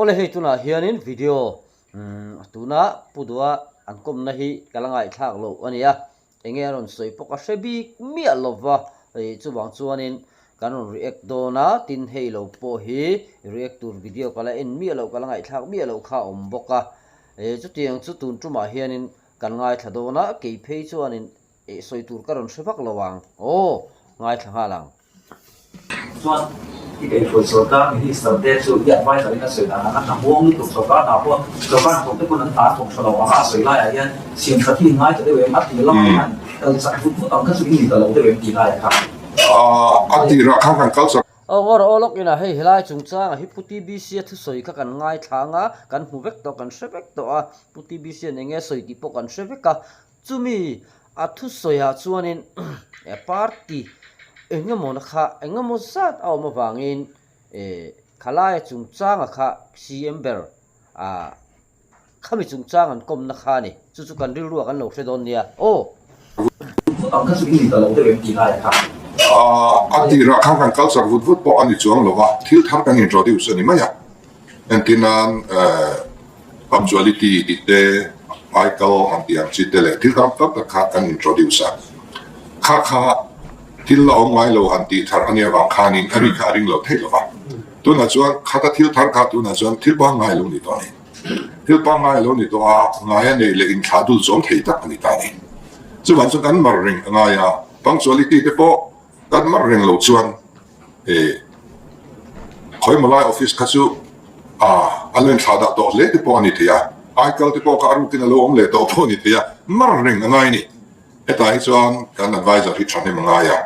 ole hei tuna hianin video tuna pudua ankom na hi kalangai thak lo ania engeron soipoka shebi mi alova ei chuwang chuanin kanon react dona tin hei lo po hi react tur video kala en mi lo kalangai thak mi lo kha om boka e chu tiang chu tun tuma hianin kangai thadona ke phei chuanin e soitur karon shebak lowang o ngai thanga lang chuanที่เป็นคนโซลาร์มีที่สำเร็จสุดยอดไว้ตอนนี้ก็สวยนะนะครับหนังวงนี่ถูกโซลาร์หนังวงโซลาร์ผมที่คนนั้นตาถูกสลบว่าสวยไล่อะไรเสียงสะที่ง่ายจะได้เวมัดที่ล่องมันเราใส่ฟุตฟุตเอาก็สวยดีแต่เราได้เวมกี่ไล่ครับอันที่เราข้างกันเขาสักงอรอลกอินะเฮhilai chung chang hi puti bisia thu soi ka kan ngai thanga kan huvek to kan shebek to a puti bisia nenge soi ti po kan shebek ka chumi a thu soi ha chuanin e party engemaw na kha engemaw zat aw ma wangin e khalai chung chang a kha cm ber a khami chung chang an kom na kha ni chu chu kan rilruwa kan lo hredon nia o เอาก็สวยดีแต่เราได้เวมกี่ไล่ครับอันที่เราข้างกันเขาสักฟุตบอลอันนี้จวงหรอวะที่ทำกันอินโทรดิวส์นี่ไหมอ่ะอันที่นั้นpunctuality ดิเตไอเกิลอันที่อันจิตเตเล็กที่ทำกับข้ากันอินโทรดิวส์ข้าที่เราเอาไว้เราอันที่ทำอันนี้บางคานินอันนี้คาริงเราเท่หรอวะตัวนั้นจวนข้าที่ทำข้าตัวนั้นจวนที่บางไงเรานี่ตัวนี้ที่บางไงเรานี่ตัวไงเนี่ยเลยอินขาดูจงเท่ตักนี่ตัวนี้จวนจนกันมาเร่งไงอ่ะpunctuality ที่พอกันมาเร่งเราจวนคอยมาไล่ออฟฟิศข้าจูอันเล่นชาดะตัวเล็กที่พอนี่เทียไอเกิลที่พอการุกินเราองเล็กตัวพอนี่เทียมาเร่งไงนี่ไอ้ตาที่จวนกัน advisor ที่ฉันให้มาไงอ่ะ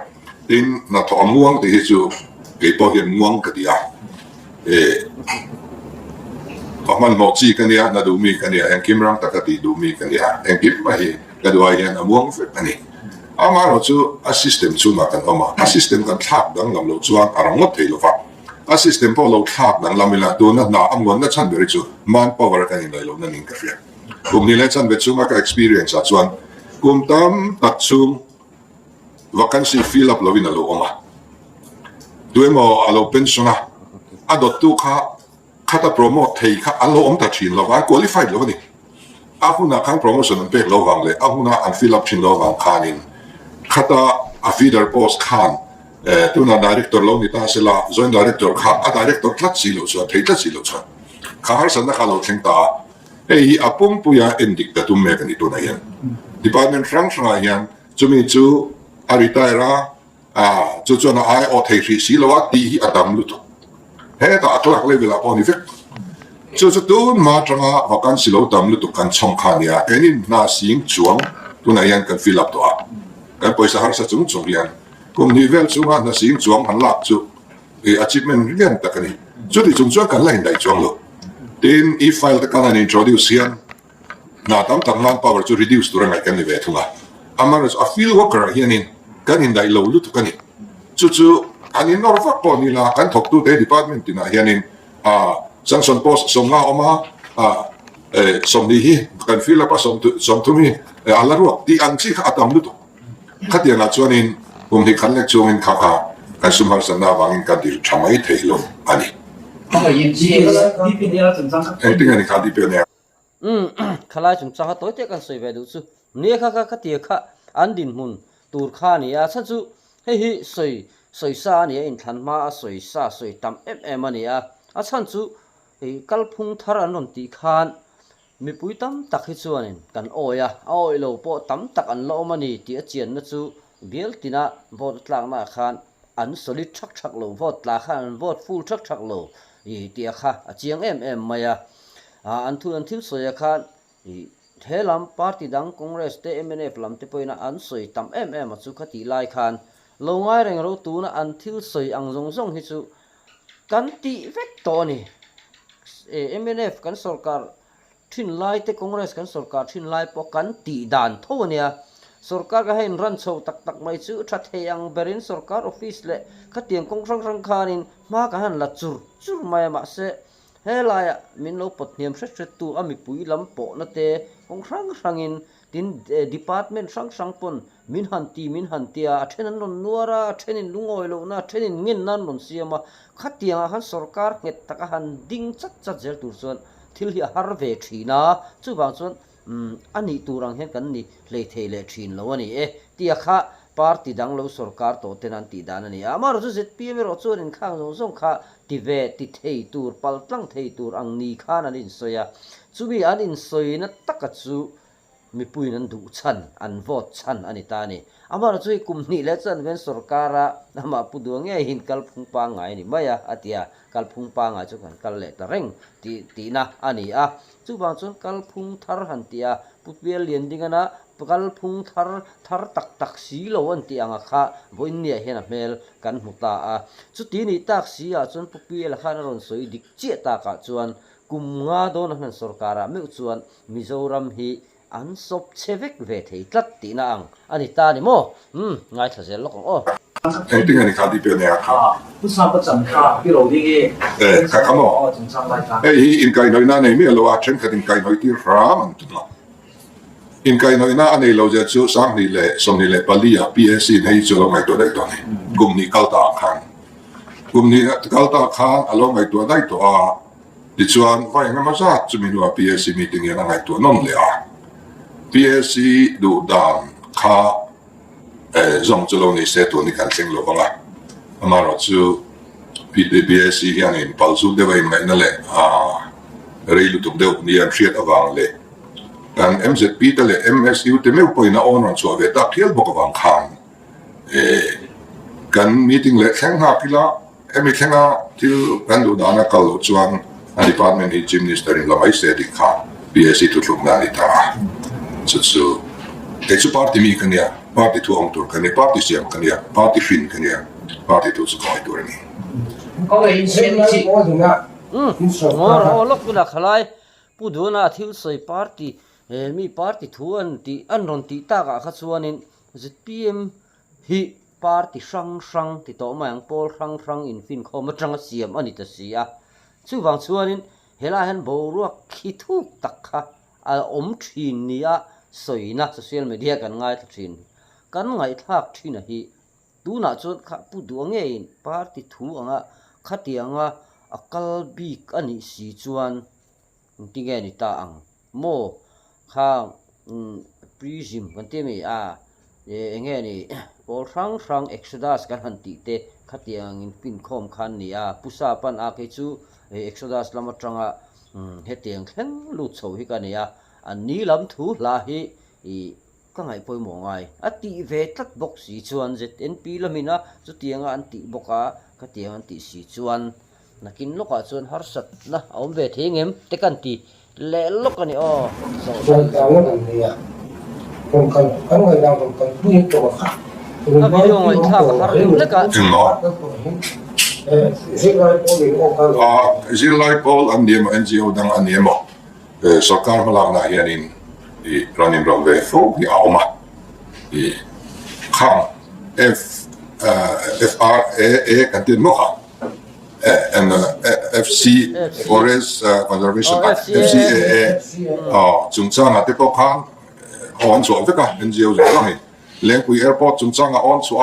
ดินนัดตัวม่วงที่จูเกี่ยวกับเรื่องม่วงกันดีอ่ะพอมันหมดจีกันเนี่ยนัดดูมีกันเนี่ยเอ็งกิมรังตะกตีดูมีกันเนี่ยเอ็งกิมไม่ก็ดูไอ้เนี่ยม่วงเฟกันนี่อามาเราจูassistant จูมากันออกมา assistant กันทักดังลำเราจวนอารมณ์งดเทลฟ้า assistant พอเราทักดังลำเวลาตัวนั้นน่าอันวันนั้นฉันเบริจู manpower กันยังไงเรานั่นเองก็เฟียกลุ่มนี้เลยฉันเบริจูมากับ experience จวนกลุ่มตั้มตัดซูม vacancy fill up เราวินาเราออกมาด้วยมั้งเราเป็นส่วนน่ะอันดับตัวข้าจะ promote ให้ข้าอันเราอมตัดชินเราว่า qualified เราเนี่ยอาหุน่ะข้าง promotion นั้นเป็นเราวางเลยอาหุน่ะอัน fill up ชินเราวางคานินข้าจะfeeder post ขานตัวนั้น director เราเนี่ยตาเสละ joint director ข้าdirector ทัดสิเราชวนทัดสิเราชวนข้าหาสันนักข่าวเราเชิงตาเฮ้ยอาปุ่มปุยาเอ็นดิกแต่ตุ้มเมกันนี่ตัวไหนยัน department ครั้งสายยันจะมีจูอาริตายระจูจวนไอโอเทสิสิเราว่าดีอดัมลุตุเฮ้ยแต่อัตลักษณ์เลยเวลาพอนี่ฟิกจูตัวมาจังว่ากันสิเราดัมลุตุกันช่องขานเนี่ยเอ็นี่น่าสิงจวงตัวไหนยันกันฟิลลับตัวกันไปสหรัฐจงจงยันกลุ่มนิเวศจงว่าน่าสิงจวงหันหลักจูachievement เรียนแต่กันนี่จุดที่จงจวงกันไล่ได้จวงเลยทีนี้อีไฟล์ตะกันนี่ introduce ยันน่าทำงาน power จะ reduce ตัวไหนกันนี่เวทุกข์อามาร์ส a field worker ยันนี่กันนี่ได้เราลุตุกันนี่จู่ๆอันนี้นอร์ฟักปอนี่ละกันถกตัวเด department นี่นะยันนี่สังสรรค์ post ส่งงานออกมาส่งดีฮีกัน fill up ส่งทุ่มีอะไรรู้ที่อันที่ข้าทำลุตุขัดยังไงชวนนี่ผมที่ขันเล็กชวนนี่ข้ากันสมัครสนาวางินกันดีทำไมเทลงอันนี้ที่เป็นเนี่ยจังจังที่กันนี่ขาดีเป็นเนี่ยขลายchung chang ha toy te kan soi ve du chu ne kha ti kha an din mun tur kha ni a cha chu he hi soi sa ni in than ma soi sa soi tam mm ani a chan chu e kalphung thar an ron ti khan mi pui tam tak hi chuanin kan oya oi lo po tam tak an lo mani ti a chian na chu bial tina vote tlang na khan an solid thak lo vote tla khan vote full thak lo i ti kha a chiang mm maya an thu an thil soya khan helam party dang congress te mnf lam te poina an soi tam mm chu khati lai khan lo ngai reng ro tu na an thil soi ang zong hi chu kan ti vek to ni mnf kan sarkar thin lai te congress kan sarkar thin lai po kan ti dan tho nia sarkar ka hen ran chho tak mai chu that he ang berin sarkar office le khatiang kong rang khanin ma ka han la chur mai ma se helaya min lo pot niam hret tu ami pui lam po na te kong rang in tin department sang pon min han tia thenan non nuara thenin lungoi lo na thenin ngin nan non siama khatianga han sarkar nget taka han ding chat zel tur chuan thil hi har ve thina chu bang chuan ani turang hen kan ni hlei thei le thin lo ani tia kha party dang lo sarkar to tenan ti dan ani amar chu ZPM ro chuan in khang zong kha ti ve ti thei tur pal tlang thei tur ang ni khan an in soya chubi an in soina taka chu mi puinan du chan an vote chan ani ta ni amar chu kumni le chan ven sarkara ama puduang nge hin kalphung pa ngai ni maya atia kalphung pa nga chu kan kal le ta reng ti na ani a chu bang chon kalphung thar han tia putbel lian dingana kalphung thar tak si lo an ti anga kha boin nia hena mel kan muta a chu ti ni tak si a chon pupel khan ron soi dik che ta ka chuan kum nga don han sarkara me chuan Mizoram hi an sop chevek ve thei tlat ti na ang ani ta ni mo ngai thazel lok o anh tiếng anh khá đi bên này à不三不正卡，比如呢个，看看嘛哦，正常来看，哎应该nói na này mi lo a chen kha din kai nói ti ram an tu na in kai nói na anh lo ja chu sang ni le som ni le pali a PSC nei chu lo ngai to dai to ni gum ni kal ta khan alo ngai to dai to a di chuan vai nga ma sa chu mi lo PSC meeting ya ngai to non le a PSC du dan kha zong chu lo ni se to ni kan sing lo nga ama ro chu PSC hian in pal su de vai ngai na le a rei lu tuk deuh ni an hriat awang le kan MZP te le MSU te meu poina on ron chu ve ta khial bok awang khan kan meeting le thleng ha pila emi thlenga til kan du dana kal lo chuan a department hi chief minister in lamai se di kha PSC tu thluk na ni ta chu te chu party mi kan ya party tu ong tur kan ya party siam kan ya party fin kan ya party tu chu kai tur ni có cái incentive ngor lok pula khalai puduna thil soi party mi party thu an ron ti ta ka kha chuanin ZPM hi party sang ti to mang pol sang in fin khom atang siam ani ta sia chu wang chuanin hela han bo ruak khi thu tak kha a om thin nia soina social media kan ngai thin kan ngai thak thin a hi tu na chon kha puduang e in party thu anga khatianga akal bik ani si chuan tinge ni ta ang mo kha prism kan te mi a enge ni pol sang exodus kan han ti te khatiang in pin khom khan ni a pusa pan a ke chu exodus lama tanga hetiang thleng lu chho hi ka ni a an ni lam thu la hi I ka ngai poi mo ngai ati ve tlat bok si chuan ZNP lamina chu tianga an ti boka ka tiang an ti si chuan nakin loka chuan har sat na om ve thengem te kan ti le lok ani o so chuan ang an ni a kon kan ngai dang kon pui to kha a video ngai tha ka har le ka zilai pol an dim NGO dang an yemo sarkar malak na hianin I running from the floor the alma I kham FRA kan tin mo and FC Forest Conservation Act FCAA chung chang ate ko khan on so ve ka NGO zo ni lengpui airport chung chang on so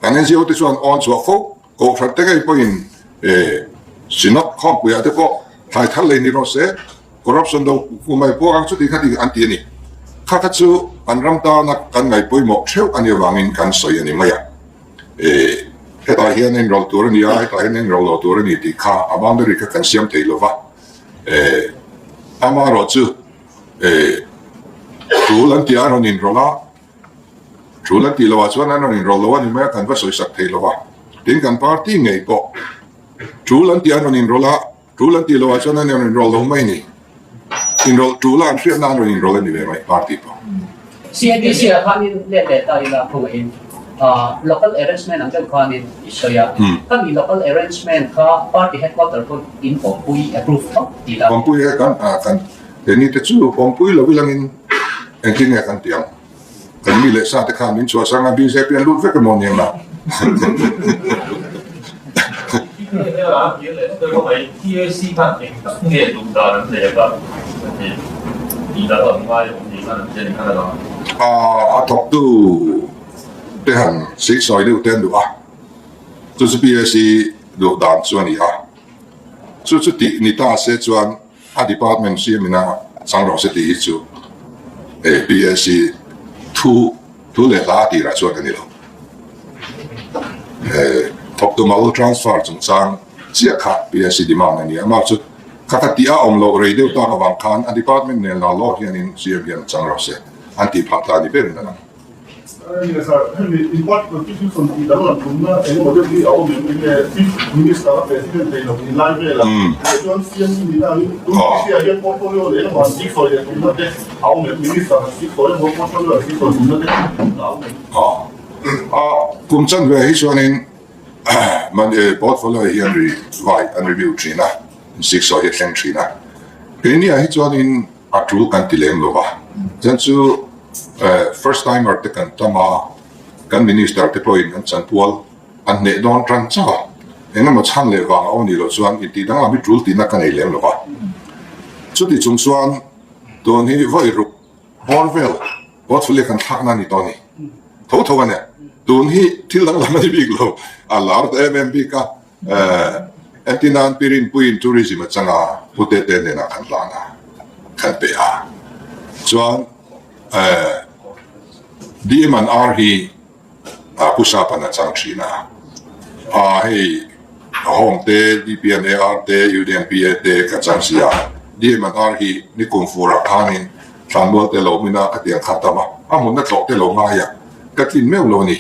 kan NGO te chuan on so fo ko thar te kai poin sinok khom pu ate ko thai thal le ni ro se corruption do kumai po ang chu ti khati anti ni kha chu anram ta na kan ngai poi mo theu ani wangin kan soi ani maya heta hian in rol tur ni ai ta hian in rol tur ni ti kha abandari ka kan siam thei lova ama ro chu tulan ti aron in rola tulan ti lawa chuan aron in rol lawa ni ma kan va soi sak thei lova tin kan party ngai po tulan ti aron in rola tulan ti lawa chuan aron in rol lo mai ni enroll tulan siya na enroll ni may party po. CNBC kanin lele tayo na kumain local arrangement ang kanin isya. Kami local arrangement ka party headquarter ko info pui approve to tila. Pampuy kan deni tetsu pampuy lo bilangin engking kan tiang. Kan mile sa te kanin so sanga BJP ang lut vek mo niya na. TAC 判定嘅獨大咁嘅個，而家同埋用而家กันเจนกันแล้ว top tu tehan six soi lu ten du tu se PSC do dan chuan ni chu ti ni ta se chuan a department si mina sang ro se ti chu PSC tu le la ti ra chuan ni lo top tu mal transfer chung sang chia kha PSC demand ni ama chu kakatia omlo radio ta ka wang khan a department ne la lo hian in siam hian sang ro se anti phata ni ber na Yes, sir. In what position from the government, and what is the old minister, president, in line with I don't see any portfolio, and one six for the minister, six for the portfolio, six for the kum chan ve hi chuan in man portfolio hian vai an review trina six so hi thleng trina ni hi chuan in atu kan tilem lo ba chan chu first timer te kan tama kan minister te point an chan pual an ne don tran cha ena ma chan le wang au ni lo chuan in ti dang la mi trul ti na kan ei lem lo ba chu ti chung chuan ton hi vai ru horvel portfolio kan thak na ni to ni tho ne tun hi thil dang la ma ni big lo a lar te mmb ka entinan pirin puin tourism changa pute te ne na kan la na kan pe a chuan DMR hi pusa pa na chang china hei home te DPNAR te UDNPA te ka chang sia DMR hi ni kung fura khanin thanbol te lo mina atiang khatama amun na tlok te lo nga ya katlin meu lo ni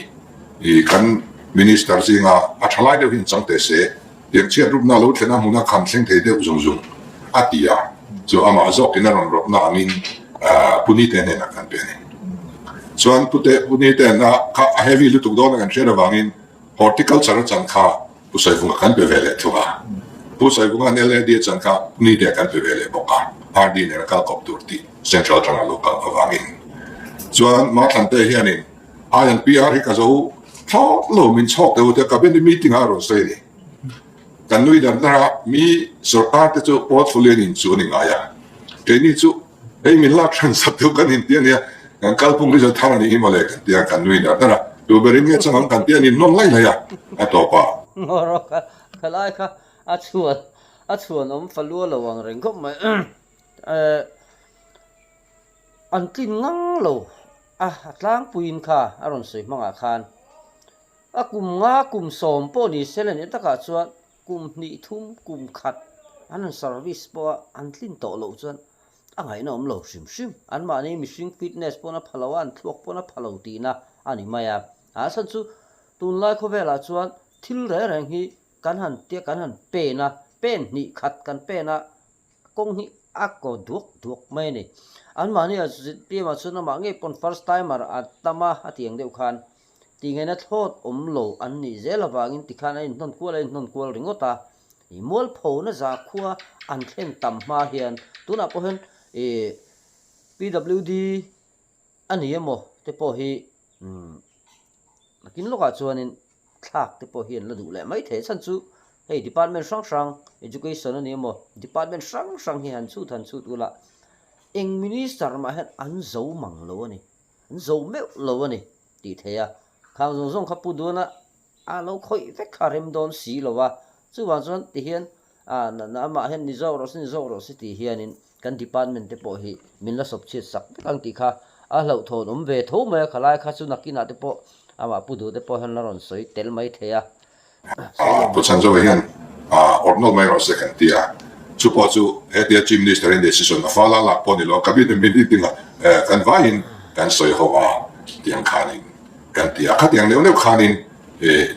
kan minister singa a thalai de hin chang te se yang che rup na lo thena muna kham thleng thei de uzung zung atia so ama azok ina ron rop na amin punite ne na kan pe ni chuan pute punite na kha heavy lu tuk don kan share wangin horticulture chang kha pusai funga kan pe vele thuwa pusai funga ne le dia chang kha punite kan pe vele boka hardi ne ka kop turti central chang local awangin chuan ma than te hianin ayan PR hi ka zo tho lo min chok te ka ben meeting a ro sei ni kan nui dan na mi sarkar te chu portfolio in chu ni nga ya ke ni chu ei min la tran sap tu kan in tian ya kan kalpung ri zo thang ni himale kan tia kan nui da na tu berin nge chang kan tia ni non lai la ya a to pa ngoro ka lai ka a chuan om falua lo wang reng khop mai an tin ngang lo tlang puin kha aron sei manga khan kum nga kum som po ni selen ta ka chuan kum ni thum kum khat an service po an tlin to lo chuan angai nom lo sim an ma ni missing fitness po na phalo an thlok po na phalo ti na ani maya san chu tun lai kho vela chuan thil re reng hi kan han pe na pen ni khat kan pe na kong hi ako duak mai ni an ma ni a pi ma chu na ma nge pon first timer atama atiang deu khan ti nge na thot lo an ni zela wangin ti khan in non kual ringota i mol pho na za khuwa an thlen tam ma hian tuna po hen PWD ani emo te po hi kin loka chuanin thak te po hian la du le mai the chan chu hei department sang education ani emo department sang hi han chu than chu tu la eng minister ma han an zo mang lo ani an zo me lo ani ti theya khang zong khapu du na a lo khoi ve kharem don si lo wa chu wa chuan ti hian na ma hen ni zo ro si ti hianin kan department te po hi min la sop che sak kang ti kha a hlo thon ve tho me khalai kha chu nakina te po ama pu du te po han la ron soi tel mai theya pu chan zo hian ordinal mai ro second tia chu po chu he dia chief minister in decision fa la po ni lo cabinet meeting kan vain kan soi ho tiang khanin kan tia kha tiang leu khanin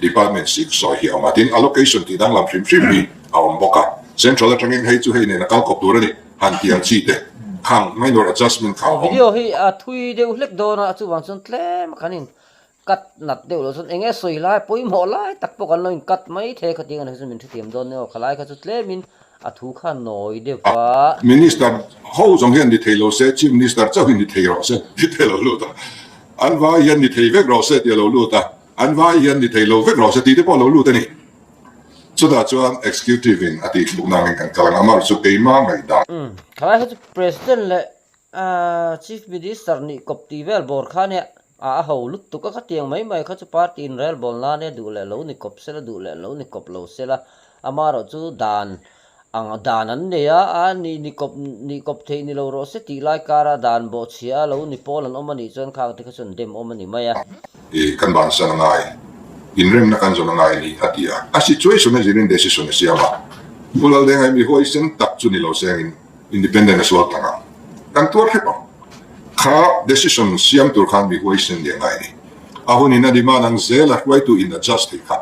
department six soi hi ma tin allocation ti dang lam shim ni awm boka central atangin hei chu hei ne na kal kop tur ni han tiang chi te khang minor adjustment khang video hi thui deu hlek do na chu wang chon tlem khanin kat nat deu lo chon enge soi lai poi mo lai tak po kan loin kat mai the khating an hesu min thiam don ne khalai kha chu tlemin thu kha noi de pa minister ho jong hian ni thailo se chief minister chau hin ni thailo se ni thailo lu ta an va hian ni thei vek ro se ti lo lu ta an va hian ni thailo vek ro se ti te po lo lu ta ni so da chuan executive in ati luknang kan kalang amar chu keima ngai da khalai ha chu president le chief minister ni kop ti vel bor kha ne ho lut tu ka tiang mai kha chu party in rel bol na ne du le lo ni kop sela du le lo ni kop lo sela amaro chu dan ang dan an ne ya ni kop the ni lo ro se ti lai kara dan bo chia lo ni pol an omani chon kha te kha chun dem omani maya kan ban sa ngai in rem na kan zo ngai ni atia a situation is in decision is ya bulal de ngai mi hoi sen tak chu ni lo seng independent as well tanga kan tur he pa kha decision siam tur khan mi hoi sen de ngai ni a hun ina di manang zela right to in adjust kha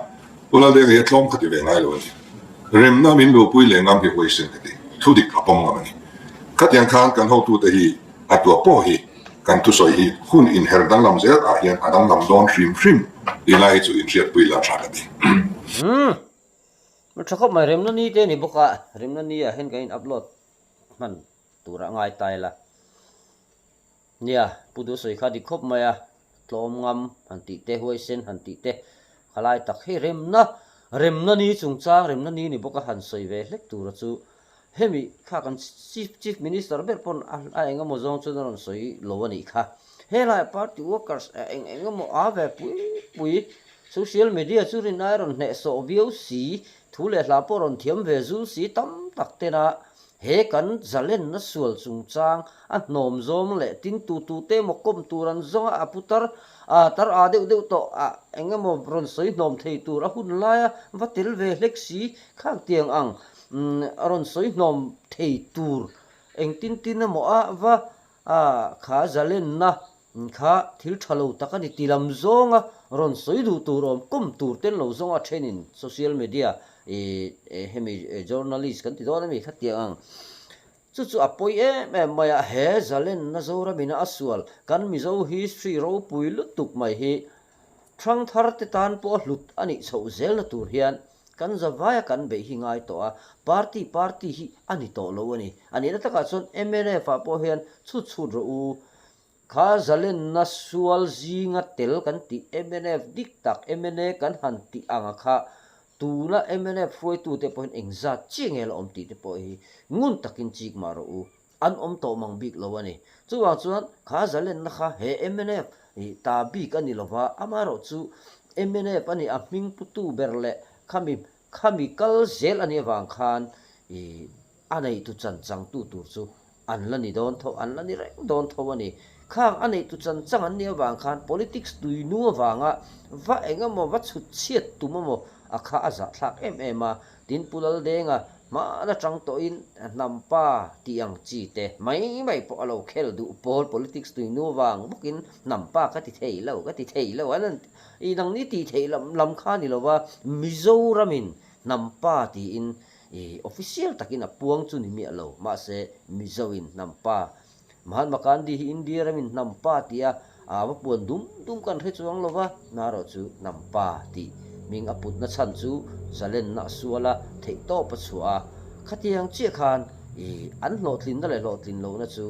bulal de ngai tlom khati ve ngai lo ni rem na min lo pui le ngam hi hoi sen ti thu dik apom ngam ni khat yang khan kan ho tu te hi atwa po hi kan tu soi hi hun in her dang lam zel a hian adang lam don shrim ilai chu in riat pui la thaka di nó chắc không mày rem nó ni thế này bốc à rem nó ni à hen cái upload man tu ra ngay tay là nia pudu soi khá đi khop mày à tlom ngam han ti te huai sen han ti te khalai tak he rem nó ni chung chang rem nó ni ni bốc à han soi về lek tu ra chu hemi kha kan chief minister ber pon a enga mo zong chu non soi lo ani kha he lai party workers enga mo a ve pui social media chu rin iron ne so view si thu le la poron thiam ve zu si tam tak te na he kan zalen na sual chung chang a nom zom le tin tu te mo kom turan zong a putar a tar a deu to a engemaw ron soi nom thei tur a hun laia vatil ve hlek si khang tiang ang ron soi nom thei tur eng tin mo a va a kha zalen na kha thil thalo takani tilam zonga ron soi du turom kom tur ten lo zonga thenin social media hemi journalist kan ti dona mi khatiang chu apoi maya he zalen na zora bina aswal kan mi zo history ro puilu tuk mai hi thang thar te tan po hlut ani chho zel na tur hian kan zawaya kan be hi ngai to a party hi ani to lo ani na taka chon MNF a po hian chu ro u kha zalen na sual zinga tel kan ti MNF dik tak MNA kan han ti anga kha tuna MNF foi tu te point engza chingel om ti te po hi ngun takin chik maro u an om to mang big lo ani chuwa chuan kha zalen na kha he MNF ta bi kan ni lova amaro chu MNF ani a ming putu berle khami kal zel ani wang khan anei tu chan chang tu tur chu an lani don tho an lani reng don tho ani khang anei tu chan chang an nia wang khan politics tui nu wanga va enga mo va chut chiat tu mo akha aza thak ma tin pulal denga ma na chang to in nampa tiang chi te mai po alo khel du pol politics tui nu wang bukin nampa ka ti thei lo anan I nang ni ti thei lam kha ni lo wa Mizoramin nampa ti in official takin a puang chu ni mi alo ma se Mizoin nampa Mahatma Gandhi hi India ramin nampa ti a wa puan dum kan re chuang lo wa na ro chu nampa ti ming aput na chan chu zalen na suala thei to pa chua khatiang chi khan an lo tlin na le lo tlin lo na chu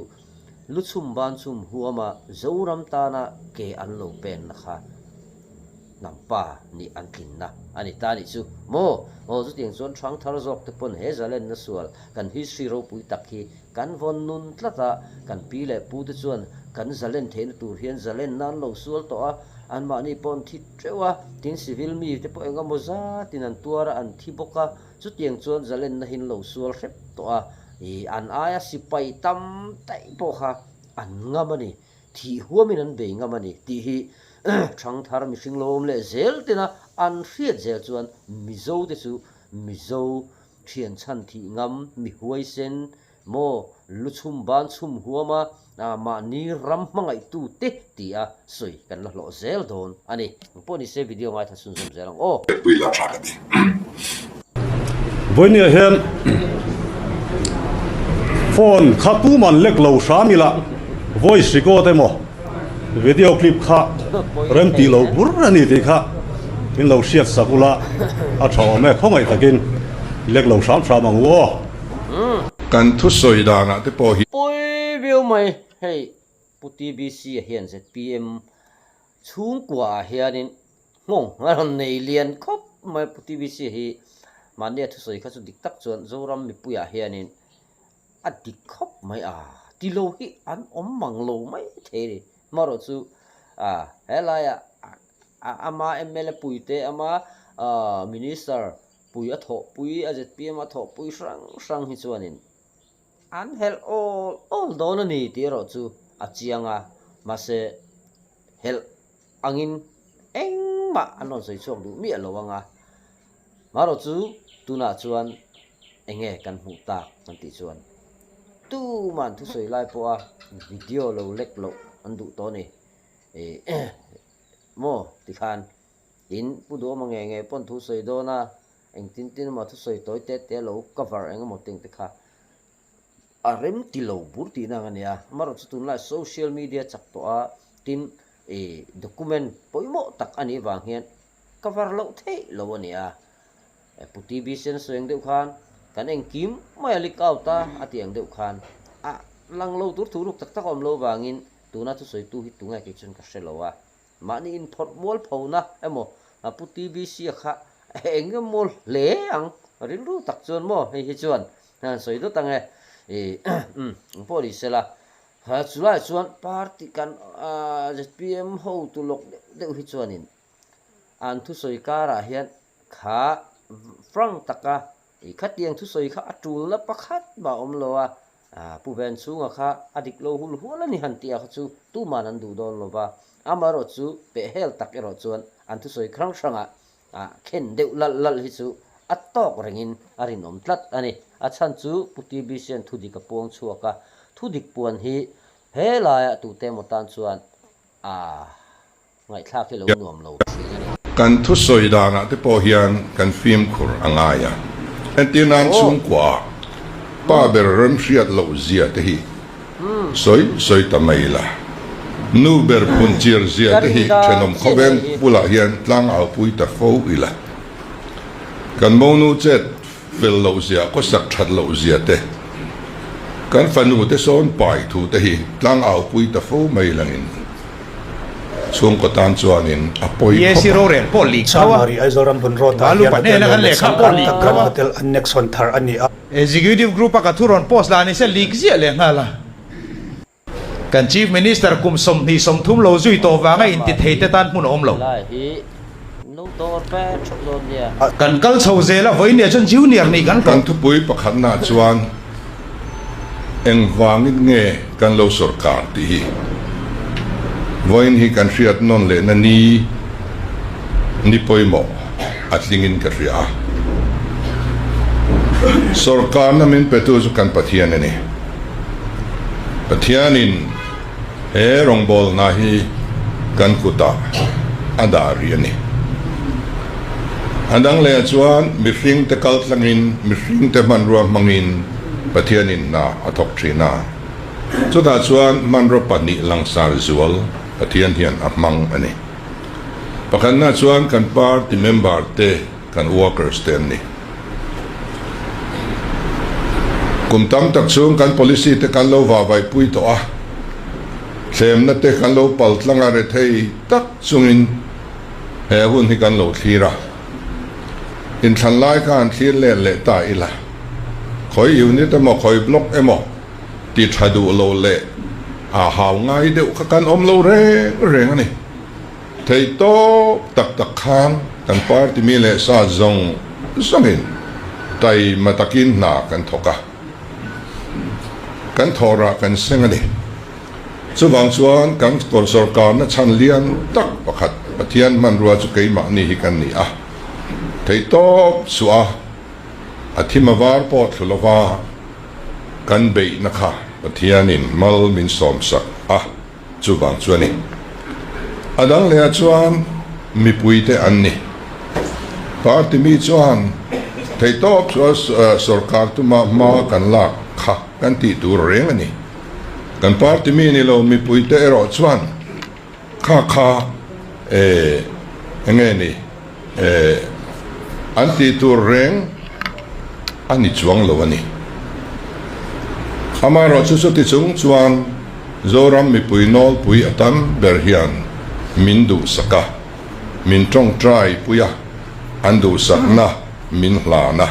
lu chum ban chum huama zoram ta na ke an lo pen na kha nampa ni an tlin na ani ta ni chu mo chu tiang chon thang thar jok te pon he zalen na sual kan history ro pui takhi kan von nun tlata kan pi le pu te chuan kan zalen thein tur hian zalen nan lo sual to a an ma ni pon thi trewa tin civil mi te po enga moza tin an tuara an thi boka chu tiang chuan zalen na hin lo sual rep to a an aya sipai tam tai po kha an ngamani thi huamin an be ngamani ti hi thang thar mi singlom le zel tina an riat zel chuan mizo te chu mizo thian chan thi ngam mi huai sen mo luchum ban chum huama ma ni ram mangai tu te tia soi kan lo zel don ani poni se video ngai tha sun zum zelang pui la thaka di voinia hen phone khatu man lek lo shamila voice record emo video clip kha rem ti lo bur ani te kha in lo shiat sakula a thaw me khongai takin lek lo sham mang wo kan thu soi da na te po hi poi view mai hey puti BC hian ZPM chung kwa hianin ngong ngaron nei lian khop mai puti BC hi mania thu soi kha chu dik tak chuan zoram mi puya hianin a dik khop mai tilo hi an mang lo mai the maro chu helaya ama MLA puite ama minister pui a tho pui a ZPM a tho pui sang hi chuanin an hel all don ni ti ro chu a chianga ma se hel angin engma anon sei chok du mi alowanga maro chu tuna chuan enge kan hmu tak kan ti chuan tu man thu sei lai po a video lo lek lo an du to ni mo ti khan in pu do ma nge pon thu sei do na eng tin ma thu sei toy te lo cover eng mo ting te kha arem ti lo bur ti na ngania maro chu tun la social media chak to a tin document poimo tak ani wang hian cover lo the lo ania puti bisen soeng deu khan kan eng kim mai ali kauta atiang deu khan lang lo tur thuruk tak tak om lo wangin tuna thu soi tu hi tunga ke chun ka selowa mani in thot mol phona emo puti bisi kha eng mol le ang rindu tak chon mo hi chuan han soi do tange police la ha chulai chuan party kan ZPM ho tu lok deu hi chuanin an thu soi kara hian kha frang taka khatiang thu soi kha atul la pakhat ba om lowa pu ben chunga kha adik lo hul hul ani han tia chu tu manan du don lova amaro chu pe hel tak ero chuan an thu soi khrang sanga khen deu lal hi chu atok rengin arin om tlat ani achan chu puti bisian thudi ka pong chuaka thudik puan hi helaya tu te motan chuan ngai thla ke lo nuam lo kan thu soi dana te po hian kan film khur angaya entinan chung kwa pa ber ram hriat lo zia te hi soi ta maila nu ber punjir zia te hi thenom khoben pula hian tlang au pui ta fo ila kan monu chet fel lo zia ko sak that lo zia te kan fanu te son pai thu te hi tlang au pui ta fo mai langin chung ko tan chuanin apoi yes roren poli samari aizoram bunrota alu pane na kan lekha poli hotel annexon thar ani executive group ka thuron post la ni se leak zia le ngala kan chief minister kum som ni som thum lo zui to wanga in ti theite tan mun om lo lai hi no tor pe chok don nia kan kal chho zela voi ne chen junior ni kan kan thu pui pakhat na chuan eng wangin nge kan lo sarkar ti hi voin hi kan riat non le na ni poimo atlingin ka ria sarkar na min petu zu kan pathian ani pathianin e rongbol na hi kan kuta adari ani andang le chuan mi hring te kal tlangin mi hring te manruam mangin pathianin na athok thina chuta chuan manro pani langsar zual pathian hian amang ani pakhan na chuan kan party member te kan workers te ni kumtam tak chung kan policy te kan lo wa vai pui to a thlem na te kan lo pal tlanga re thei tak chungin he hun hi kan lo thira in than lai kan thir le ta ila khoi unit emo khoi block emo ti thadu lo le haw ngai deu kha kan om lo re ani thei to tak khan kan party mi le sa zongin tai matakin na kan thoka kan thora kan sengani chuwang chuan kan kor sarkar na chan lian tak pakhat pathian manrua chu keima ni hi kan ni a thei to suwa athimawar po thlova kan be na kha pathianin mal min som sak chuwang chuani adang le chuan mi puite anni party mi chuan thei to sarkar tu ma kan la kha kan ti tur reng ani kan party mi ni lo mi puite ero chuan kha enge ni anti tur reng ani chuang lo ani amaro chu ti chung chuan zoram mi pui nol pui atam berhian mindu saka min tong trai puya andu sakna min hlana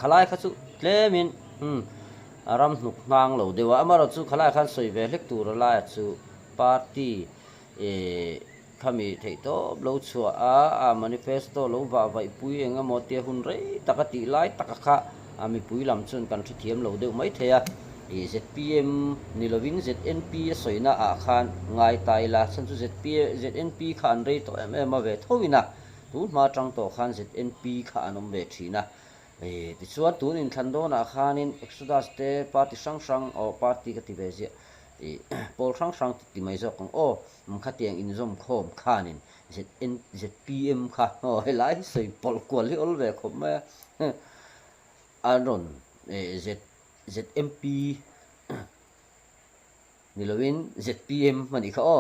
khalai kha chu tle min aram nuk ngang lo dewa amaro chu khala khan soi ve lek tur la chu party kami thei to lo chua a manifesto lo wa vai pui enga mo te hun rei takati lai takakha ami pui lam chun kan thi thiam lo deuh mai theya ZPM nilovin ZNP soina a khan ngai tai la chan chu ZNP khan rei to em ave thowina tu ma tang to khan ZNP kha anom ve thina ti chuan tun in thandon a khanin exodus te party sang o party ka ti ve je pol sang ti mai zo kong o khatiang in zom khom khanin ZPM kha o helai sei pol kwal ol ve khom ma anon ZMP nilovin ZPM mani kha o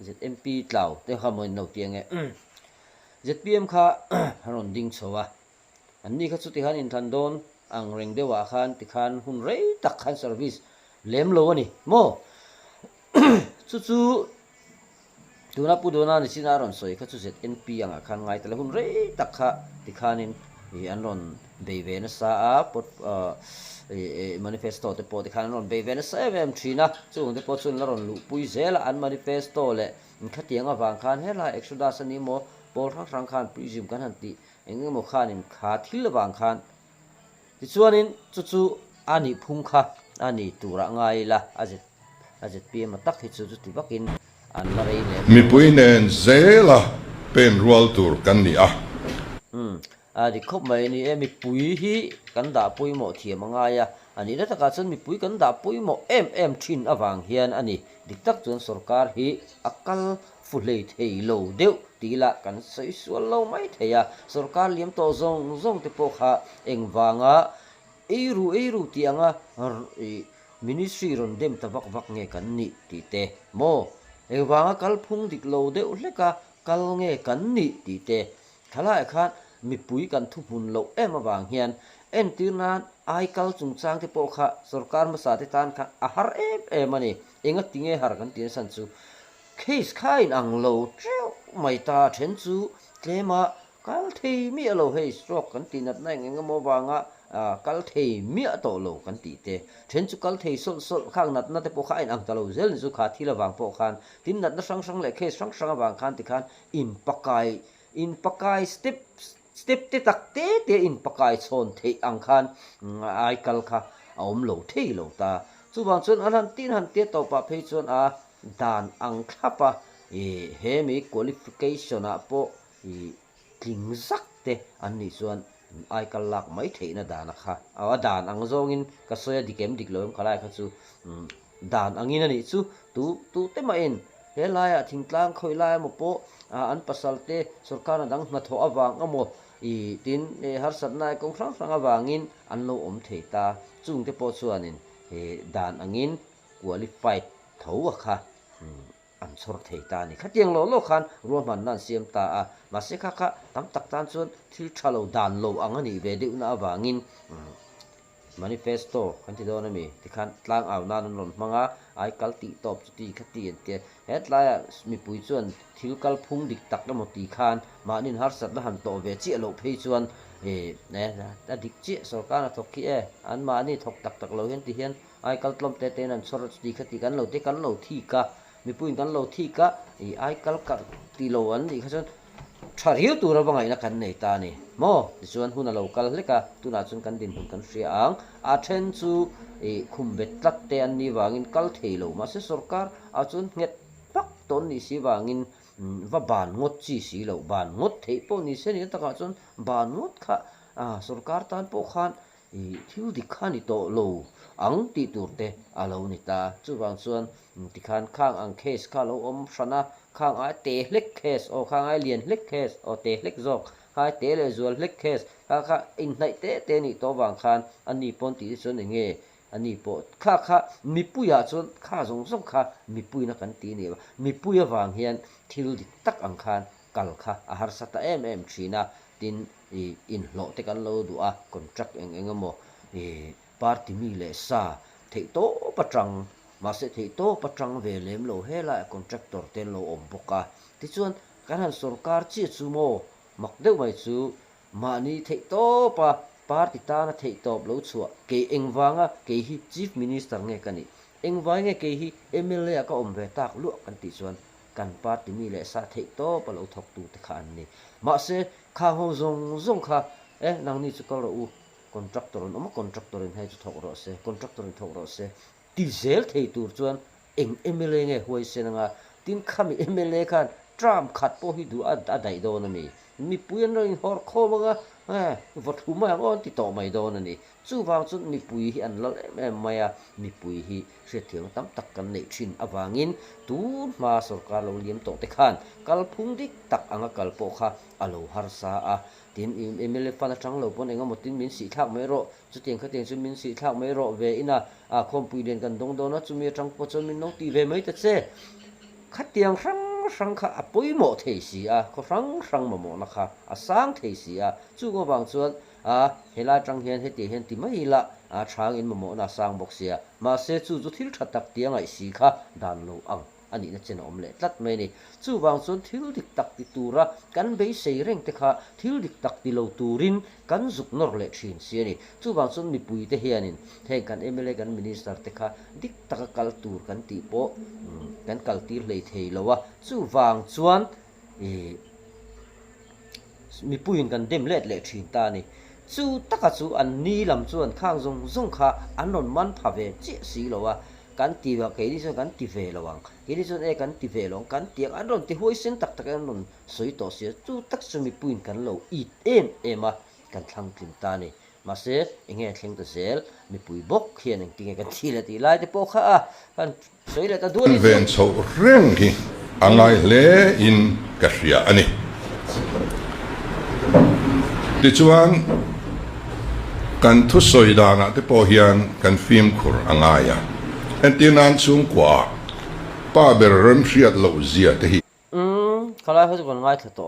ZMP tlau te kha moi no tiang ZPM kha ron ding chowa anni kha chu ti han in thandon ang reng dewa khan ti khan hun rei tak khan service lem lo ani mo chu tuna pu dona ni sinaron soi kha chu ZNP ang khan ngai tala hun rei tak kha ti khanin anron beive na sa a pot manifesto te po ti khan ron beive na sa em thina chu te po chun la ron lu pui zela an manifesto le khatiang awang khan hela exodus ani mo pol rang khan prism kan han ti engem mo khanin kha thil awang khan ti chuanin chu ani phung kha ani tura ngai la azet pm tak hi chu ti bakin an la rei le mi puinen zela pen rual tur kan ni a di khop mai ni mi pui hi kan da pui mo thiam anga ya ani la taka chan mi pui kan da pui mo em thin awang hian ani diktak chun sarkar hi akal fulei thei lo deuh tila kan sei sual lo mai theya sarkar liam to zong te po kha engwanga eiru tianga ministry ron dem ta vak nge kan ni ti te mo engwanga kal phung dik lo deuh hleka kal nge kan ni ti te khala khan mi pui kan thu hun lo em awang hian en tirnan ai kal chung chang te po kha sarkar ma sa te tan kha a har em ani enga tinge har kan tin san chu case khain ang lo treu mai ta then chu tlema kal thei mi lo hei stroke kan tinat na enga mo wanga kal thei mi to lo kan ti te then chu kal thei sol khang nat na te po khain ang ta lo zel chu kha thila wang po khan tin nat na sang le case sang awang khan ti khan in pakai step te tak te in pakai chon thei ang khan ai kal kha om lo thei lo ta chu wang chun an tin han te to pa phei chun a dan ang thapa he mi qualification a po tling zak te an ni chuan ai kal lak mai thei na dan kha awa dan ang zong in ka soya dikem dik lom khalai kha chu dan angin ani chu tu te ma in he laia thingtlang khoi lai mo po an pasal te sarkar dang na tho awang amo tin har sat nai kong sang awangin an lo om thei ta chung te po chuanin dan angin qualified tho kha an chor thei ta ni khatiang lo khan ro man nan siam ta a ma se kha tam tak tan chun thil thalo dan lo angani ve de na awangin manifesto kan ti don mi ti khan tlang aw nan non manga ai kal ti top ti khati te hetlaya mi pui chuan thil kal phung dik tak na mo ti khan manin har sat na han to ve chi lo phei chuan ne ta dik chi sarkar na thok ki an mani thok tak lo hen ti hian ai kal tlom te nan sor ti khati kan lo te kan lo thi ka mi pui kan lo thi ka ai kal ka ti lo an ni kha chuan thariu tu ra bangai na kan nei ta ni mo chuan huna local leka tuna chun kan din hun kan ria ang a then chu khum bet tlak te an ni wangin kal thei lo ma se sarkar a chun nget pak ton ni si wangin va ban ngot chi si lo ban ngot thei po ni se ni ta ka chun ban ngot kha sarkar tan po khan thil dik khani to lo ang ti tur te alo ni ta chu wang chuan ti khan khang ang case kha lo om sana khang ai te hlek case o khang ai lian hlek case o te hlek zok hai te le zual hlek case kha in nai te ni to wang khan ani pon ti chun nge ani po kha mi puya chun kha zong kha mi pui na kan ti ni mi puya wang hian thil dik tak ang khan kal kha a har sata em thina tin in lo te kan lo du a contract engemo party mi le sa thei to patrang ma se thei to patrang ve lem lo hela contractor ten lo om boka ti chuan kan han sarkar chi chu mo mak deuh mai chu mani thei to pa party ta na thei top lo chua ke engwanga ke hi chief minister nge kani engwai nge ke hi MLA ka om ve tak lu kan ti chuan kan party mi le sa thei to pa lo thok tu te khan ni ma se kha ho zong kha nang ni chu ka ro u contractor on contractor in hai chu thok ro se contractor in thok ro se ti zel thei tur chuan eng MLA nge huai se nga tin khami MLA khan tram khat po hi du a dai do na ni mi puyan ro in hor kho ma vot hu ma on ti to mai do na ni chu wang chu mi pui hi an lal maya mi pui hi se thiang tam tak kan nei thin awangin tu ma sarkar lo liam to te khan kal phung dik tak anga kal po kha alo har sa a tin MLA fa na chang lo pon enga motin min si thak mai ro chu tiang kha tiang chu min si thak mai ro ve ina a khom pui den kan dong do na chu mi tang po chu min no ti ve mai ta che khát tiếng sang khá bối mộ thể sĩ có sang mà mộ nó khá sang thể sĩ chú có bằng chuan hệ la trăng hiền hệ tiền hiền thì mấy là trang in mà mộ nó sang bọc xìa mà sẽ chú thiếu thật đặc tiếng ấy sĩ khá đàn lâu ăn anh ấy nó trên ôm lệ tắt mấy này chú bằng chuan thiếu địch đặc thì tu ra cắn bấy xây rèn thế khá thiếu địch đặc thì lâu tu rin cắn dục nор lệ chuyện xìa này chú bằng chuan mi bùi thế hiền thế cắn MLA cắn minister thế khá địch đặc cal tu cắn tị bộ cắn cal tị lệ thầy lâu chú vàng chuan mi bùi cắn đêm lệ chuyện ta này chú tất cả chú anh ni làm chuan khang zong khá anh non man phá về chết xí lâu kan ti wa ke di so kan ti ve lawang ke di so kan ti ve long kan ti an ron ti hoi sen tak tak an ron soi to sia chu tak su mi puin kan lo it ema kan thlang tlim ta ni ma se enge thleng to sel mi pui bok khian ang tinge kan thi la ti lai te po kha kan soi la ta du ni ven so reng hi angai le in kashia ani ti chuan kan thu soi da na te po hian kan film khur angaya en tinan chung kwa pa ber rem hriat lo zia te hi khalai ho kon ngai tha to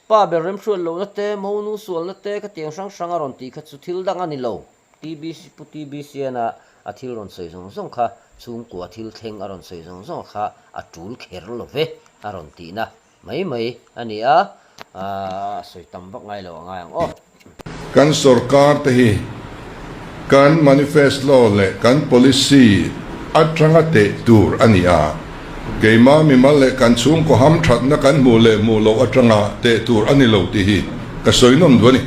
pa ber rem hruat lo na te mo nu sual na te ka tiang sang aron ti kha chu thil dang ani lo TBC na a thil ron sei zong kha chung kwa thil thleng aron sei zong kha a tul kher lo ve aron ti na mai ani soi tam bak ngai lo ngai ang kan sarkar te hi kan manifest law le kan policy atranga te tur ania keima mi mal le kan chung ko ham that na kan mu le mu lo atranga te tur ani lo ti hi ka soinom dwani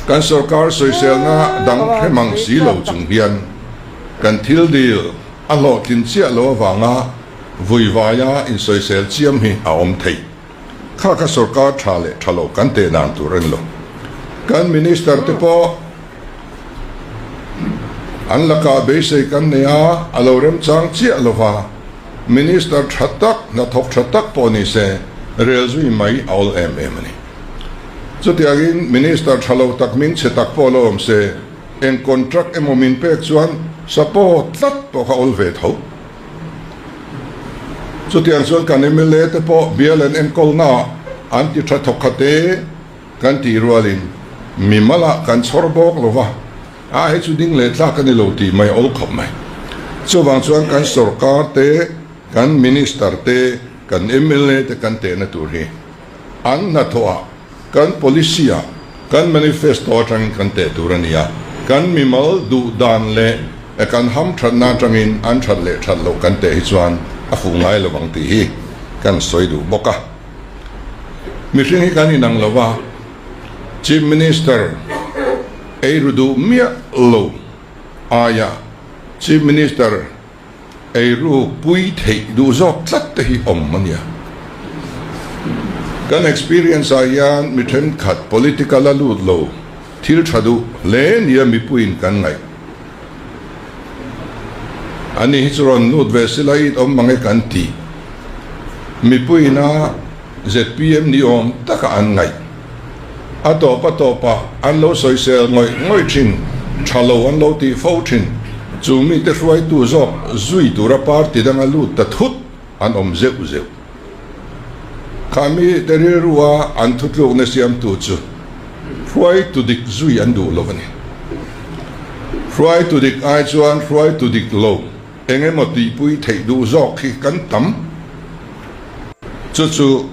kan sarkar soisel na dang khemang si lo chung hian kan thil dil a lo tin chia lo wanga vuiwaya in soisel chiam hi a om thei kha ka sarkar thale thalo kan te nang turen lo kan minister te po an laka base kan nea alorem chang chi alova minister thatak na thok thatak po ni se relzui mai all ni chutiagin minister thalo tak min che tak po lom se en contract emomin pe chuan support tat po ka ol ve tho chutiang chuan kan MLA te po bialen en kolna anti thatok khate kan ti rualin mimala kan chorbok lova he chu ding le tla kan lo ti mai ol khop mai chu wang chuan kan sarkar te kan minister te kan MLA te kan te na tur hi an na thoa kan policia kan manifesto tang kan te turania kan mimal du dan le kan ham thana tangin an that le that lo kan te hi chuan a fu ngai lo wang ti hi kan soi du boka mi hring hi kan inang lova chief minister Eirudu mia lo aya chief minister Eiru pui thei du zok tlat te hi om mania kan experience ayan mi them khat political alut lo thil thadu le nia mi puin kan ngai ani hichron nut vesilai om mangai kan ti mi puina ZPM ni om taka an ngai atopa an lo soisel ngoi thin thalo an lo ti fo thin chumi te hruai tu zo zui tura party dang alu ta thut an om zeu khami tere ruwa an thutlo na siam tu chu hruai tu dik zui an du lovani hruai tu dik ai chuan hruai tu dik lo engemoti pui thei du zo khi kan tam chu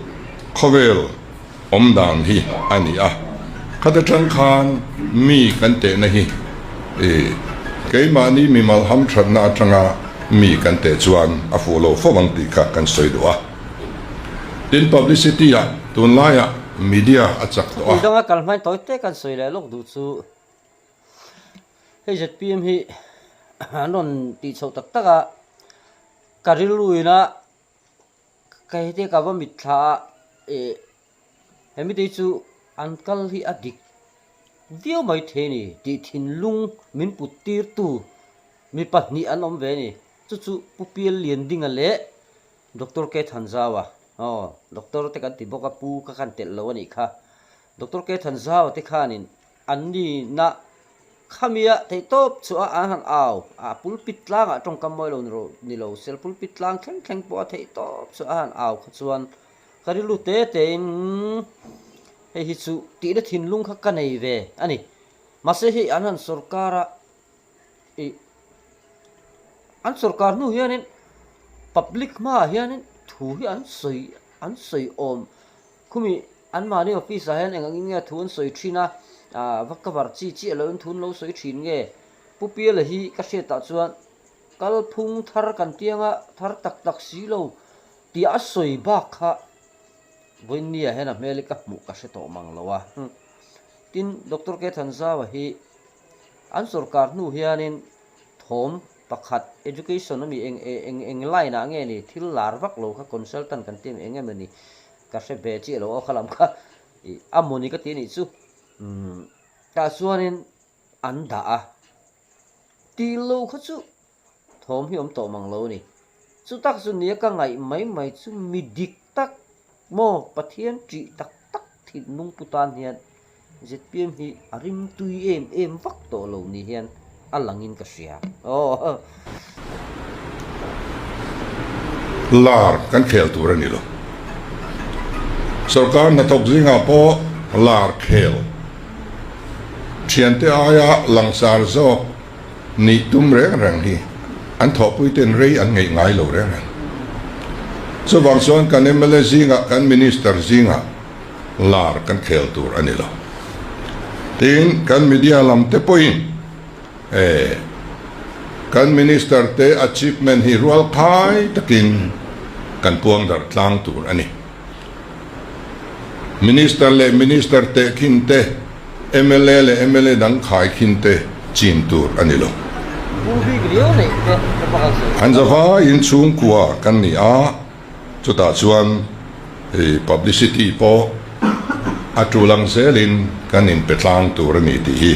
khovel om dan hi ani khata tang khan mi kan te na hi ke ma ni mi mal ham than na tanga mi kan te chuan a follow fawang ti kha kan soi do a tin publicity ya tun la ya media a chak do a dong a kalmai toy te kan soi le lok du chu hei ZPM hi anon ti chho tak taka kariluina kai te ka ba mit tha hemi te chu ankal hi adik dio mai the ni ti thin lung min putir tu mi patni anom ve ni chu pupial lian ding a le doctor ke thanjawa doctor te kan ti boka pu ka kan tel lo ani kha doctor ke thanjawa te khanin anni na khamia te top chu a han aw a pulpit lang a tong kamoi lo ni lo sel pulpit lang thleng po te top chu a han aw chuan karilu te in hei hi chu ti da thin lung kha ka nei ve ani mase hi an sarkara an sarkar nu hianin public ma hianin thu hi an soi om khumi an mani office hian engangin nge thun soi thina vakavar chi lo thun lo soi thin nge pupial hi ka se ta chuan kal phung thar kan tianga thar tak si lo ti a soi ba kha voinia hena melika mu ka se to mang lowa tin doctor ke thanjawa hi an sarkar nu hianin thom pakhat education ami eng line na nge ni thil lar vak lo kha consultant kan tim engem ni ka se be chi lo khalam kha amoni ka ti ni chu ta chuanin an da a ti lo kha chu thom hi om to mang lo ni chu tak chu nia ka ngai mai chu mi dik tak mo pathian tri tak thin nung putan hian ZPM hi arim tui em vak to lo ni hian alangin ka sia lar kan khel tur ani lo sarkar na tok zinga po lar khel thiante aya langsar zo ni tum reng hi an tho pui ten rei an ngai lo reng so wang son kan MLA zinga kan minister zinga lar kan khel tur ani lo tin kan media lam te point kan minister te achievement hi rual khai takin kan puang dar tlang tur ani minister te khinte MLA dang khai khinte chin tur ani lo han zawa in chung kwa kan ni a chuta chuan publicity po atulang selin kan in petlang tur ani ti hi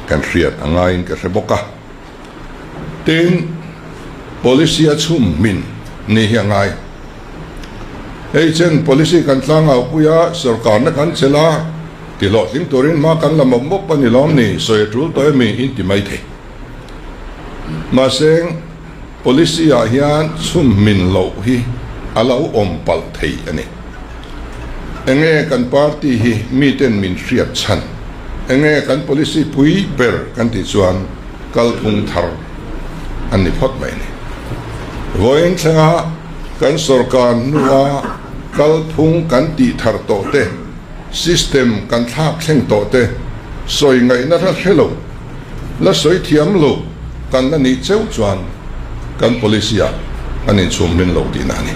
kan riat angain ka reboka tin policy chum min ni hiangai chen policy kan tlang au puya sarkar na kan chela ti lo ling torin ma kan lam mo pani lom ni soi trul toy mi inti mai the ma seng policy a hian chum min lo hi alo om pal thei ani enge kan party hi mi ten min riat chan enge kan policy pui per kan ti chuan kal phung thar ani phot mai ni voin thanga kan sarkar nuwa kal phung kan ti thar to te system kan thak thleng to te soi ngai na ra hello la soi thiam lo kan na ni cheu chuan kan policy a ani chum min lo ti na ni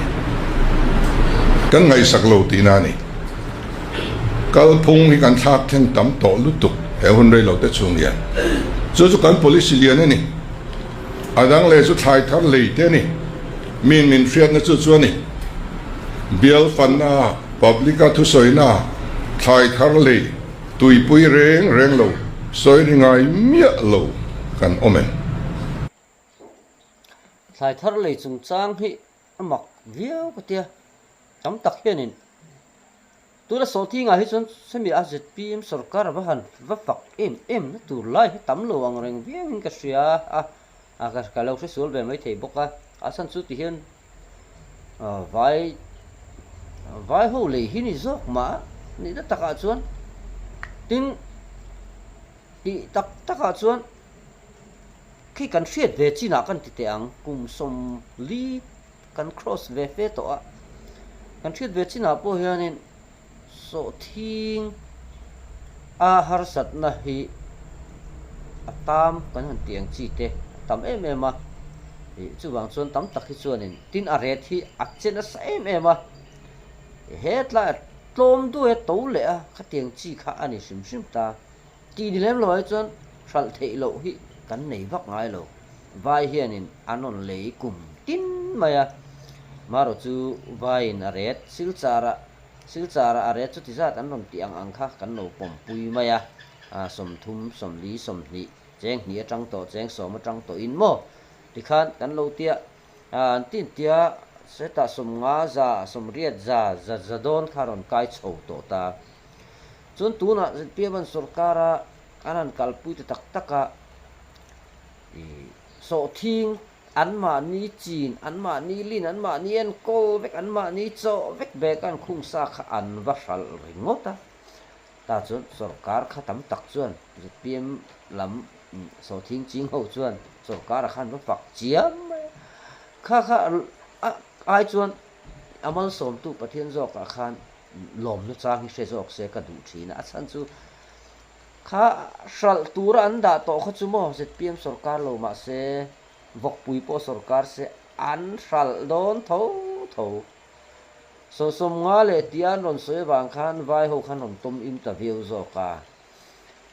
kan ngai sak lo ti na ni kal phung hi kan thak thleng tam to lutuk he hun rei lo te chung ya chu kan policy lian ni adang le chu thai thar le te ni min fiat na chu ni bial fan na publica thu soi na thai thar le tui pui reng lo soi ri ngai mia lo kan omen thai thar le chung chang hi amak viau ka tia tam tak hianin tu la so thi nga hi chon semi ZPM sarkar ba han va fak em na tur lai hi tam lo ang reng viang ka sia ka lo se sul ben mai thei boka asan chu ti hian vai ho le hi ni zok ma ni da taka chuan tin ti taka chuan khi kan hriat ve china kan ti te ang kum som li kan cross ve fe to a kan hriat ve china po hianin so thing har sat na hi atam kan han tiang chi te tam em a chu wang chuan tam tak hi chuan in tin a ret hi achen a sa em a hetla tlom du e to le a kha tiang chi kha ani sim ta ti ni lem loi chuan thal thei lo hi kan nei vak ngai lo vai hian in anon lei kum tin maya maro chu vai in a ret silchara a ret chu ti zat an non tiang ang kha kan no pom pui maya som thum som li som ni cheng ni atang to cheng som atang to in mo ti khan kan lo tia tin tia seta som nga za som riat za don kharon kai chho to ta chun tu na piaban sarkara anan kalpui te tak taka so thing an ma ni chin an ma ni lin an ma ni en ko vek an ma ni cho vek be kan khung sa kha an va sal ringota ta chun sarkar kha tam tak chuan pm lam so thing ching ho chuan sarkar khan va fak chiam kha ai chuan amal som tu pathian jok a khan lom nu chang hi se jok se ka du thina a chan chu kha sal tura an da to kha chu mo pm sarkar lo ma se vok pui po sarkar se an sal don tho so som nga le tian ron soi wang khan vai ho khan ron tom interview zo ka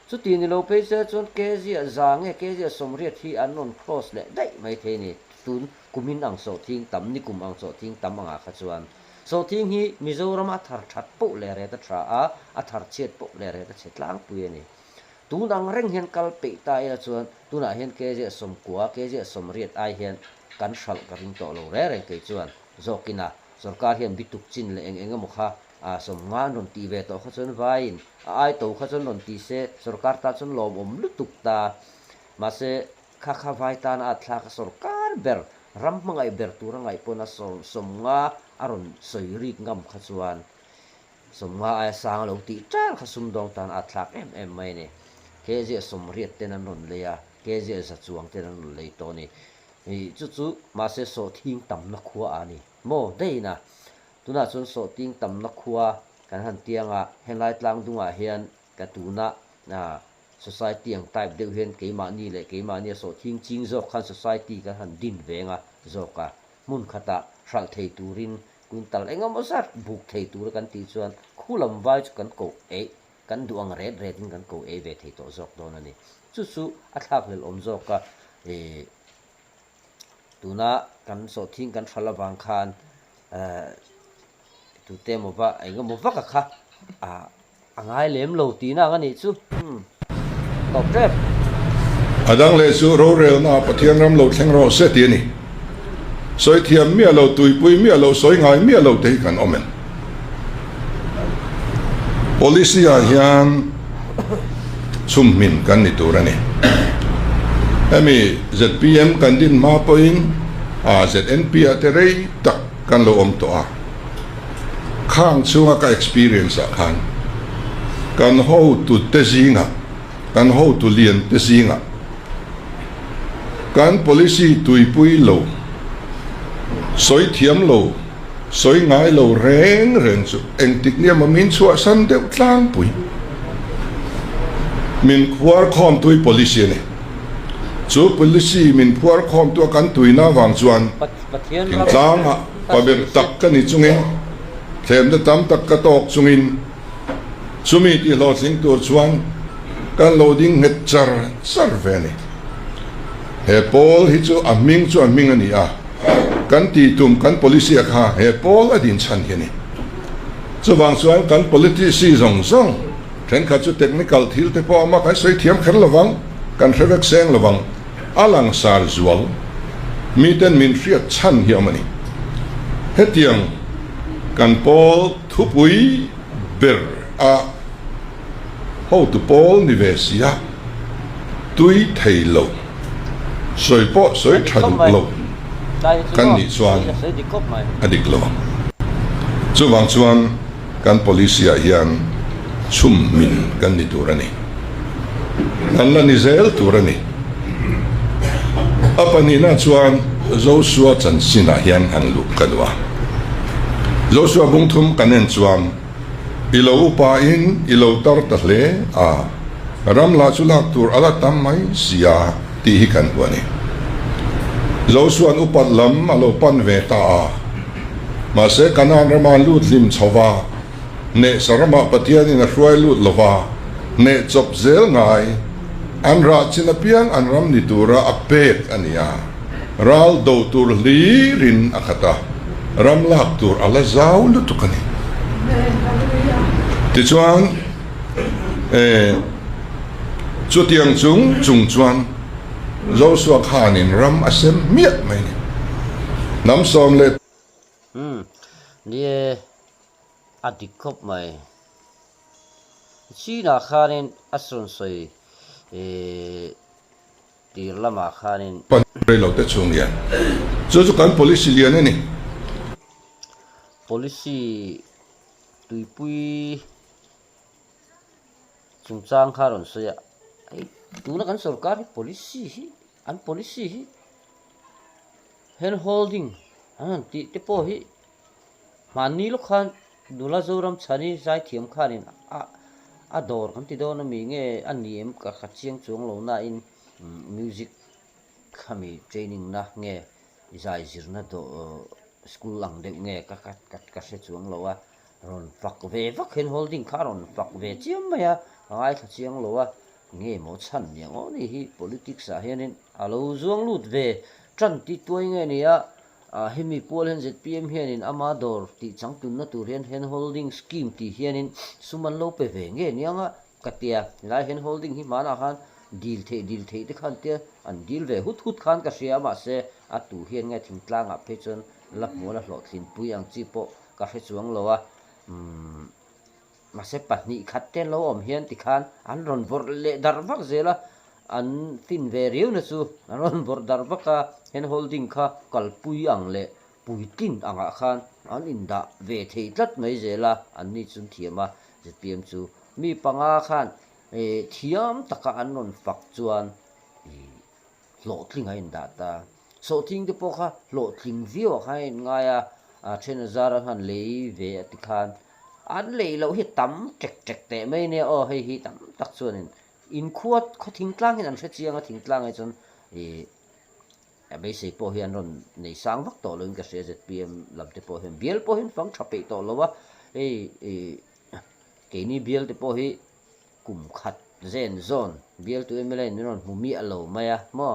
chu ti ni lo pe se chon ke ji zang e ke ji som riat hi an non cross le dai mai the ni tun kumin ang so thing tam ni kum ang so thing tam anga kha chuan so thing hi mizoram a thar that po le re ta tra a thar chet po le re ta chetlang pui ni tu nang reng hian kal pe ta ila chuan tu na hian ke je som kwa ke je som riat ai hian kan sal ka ring to lo re ke chuan zokina sarkar hian bituk chin le eng mo kha som nga non ti ve to kha chuan vain ai to kha chuan non ti se sarkar ta chuan lom om lutuk ta ma se kha vai ta na thla ka sarkar ber ram mangai ber tur ngai pona som nga aron soirik ngam kha chuan som nga ai sang lo ti chal kha sum dong tan atlak em mai ne ke je som riat ten an non le ya ke je sa chuang ten an le to ni chu ma se so thing tam na khuwa ani mo dei na tuna chun so ting tam na khuwa kan han tianga helai tlang dunga hian ka tuna na society ang type deuh hian keima ni so thing ching zo khan society kan han din venga zo ka mun khata sal thei turin kuntal engam osat buk thei tur kan ti chuan khulam vai kan ko kan duang red kan ko ve thei to zok don ani chu athak lel om zok ka tuna kan so thing kan thalawang khan tu te mo ba engam mo va ka kha angai lem lo ti na ngani chu top trap adang le su ro rel na pathian ram lo thleng ro se ti ni soi thiam mi lo tui pui mi lo soi ngai mi lo te kan omen policia hian chum min kan ni turani ami zpm kan din ma poin znp aterei tak kan lo om to a khang chunga ka experience a khan kan ho tu te zinga kan ho tu lian te zinga kan policy tui pui lo soi thiam lo soi ngai lo reng chu eng tik nia ma min chua san deuh tlang pui min khuar khom tui policy ne chu policy min khuar khom tu kan tui na wang chuan king tlang ha paber tak ka ni chungin thlem da tam tak ka tok chungin chumi ti lo sing tur chuan kan loading het char ve ni he pol hi chu aming ani a kan ti tum kan policy kha he pol adin chan hiani chuwang chuan kan politici zong then kha chu technical thil te po ma kai soi thiam kher lawang kan hrevek seng lawang alang sar zual mi ten min riat chan hi amani hetiang kan pol thupui ber a ho tu pol ni ve sia tui thei lo soi po soi than lo kan ni chuan adik lo chuwang chuan kan policia hian chum min kan ni turani kan la ni zel turani apani na chuan Joshua chan sina hian an lu kadwa Joshua bungthum kanen chuan ilo upa in ilo tar ta hle a ram la chulak tur ala tam mai sia ti hi kan wani zo suan upat lam alo pan ve ta a ma se kanan rama lut lim chowa ne sarama patian in a hruai lut lova ne chop zel ngai an ra chinapiang an ram ni tura apek ania ral do tur li rin akata ram lak tur ala zau lutukani ti chuan chu tiang chung chuan zo suak hanin ram asem miat mai ni nam som le ni adikop mai china khanin asun soi tir lama khanin pan re lo te chung yan chu kan policy lian ni policy tuipui chungchang kharon soya ai tuna kan sarkar policy hi an policy hi hand holding an ti te po hi mani lo khan dula zoram chani zai thiam khanin a dor kan ti do na mi nge aniem ka khachiang chung lo na in music khami training na nge zai zirna do school lang de nge ka se chung lo wa ron fak ve vak hand holding kharon fak ve chiam maya ai khachiang lo wa nge mo chan yang o ni hi politics a hianin alo zuang lut ve tran ti tuai nge ni a hemi pol hen zpm hianin amador ti changtun na tur hian hand holding scheme ti hianin suman lo pe ve nge nianga katia lai hand holding hi mana khan deal the te khan te an deal ve hut khan ka sia ma se a tu hian nge thingtlang a pe chon lap mo la hlo thin pui ang chi po ka fe chuang lo a ma se patni khatten lo om hian ti khan an ron vor le dar vak zela an tin ve riu na chu an ron vor dar vaka hand holding kha kal pui ang le pui tin anga khan an inda ve thei tlat mai zela an ni chun thiama zpm chu mi panga khan thiam taka an ron fak chuan lo tling a inda ta so thing te po kha lo tling view kha in ngaya then zara han lei ve ti khan an lei lo hi tam tek te mai ne o hei hi tam tak chuan in khuat kho thingtlang hin an hre chianga thingtlang ai chon be sei po hian ron nei sang vak to lo in ka se zpm lam te po hian bial po hin fang thape to lo wa ke ni bial te po hi kum khat zen zone bial tu mla ni ron mumi alo maya mo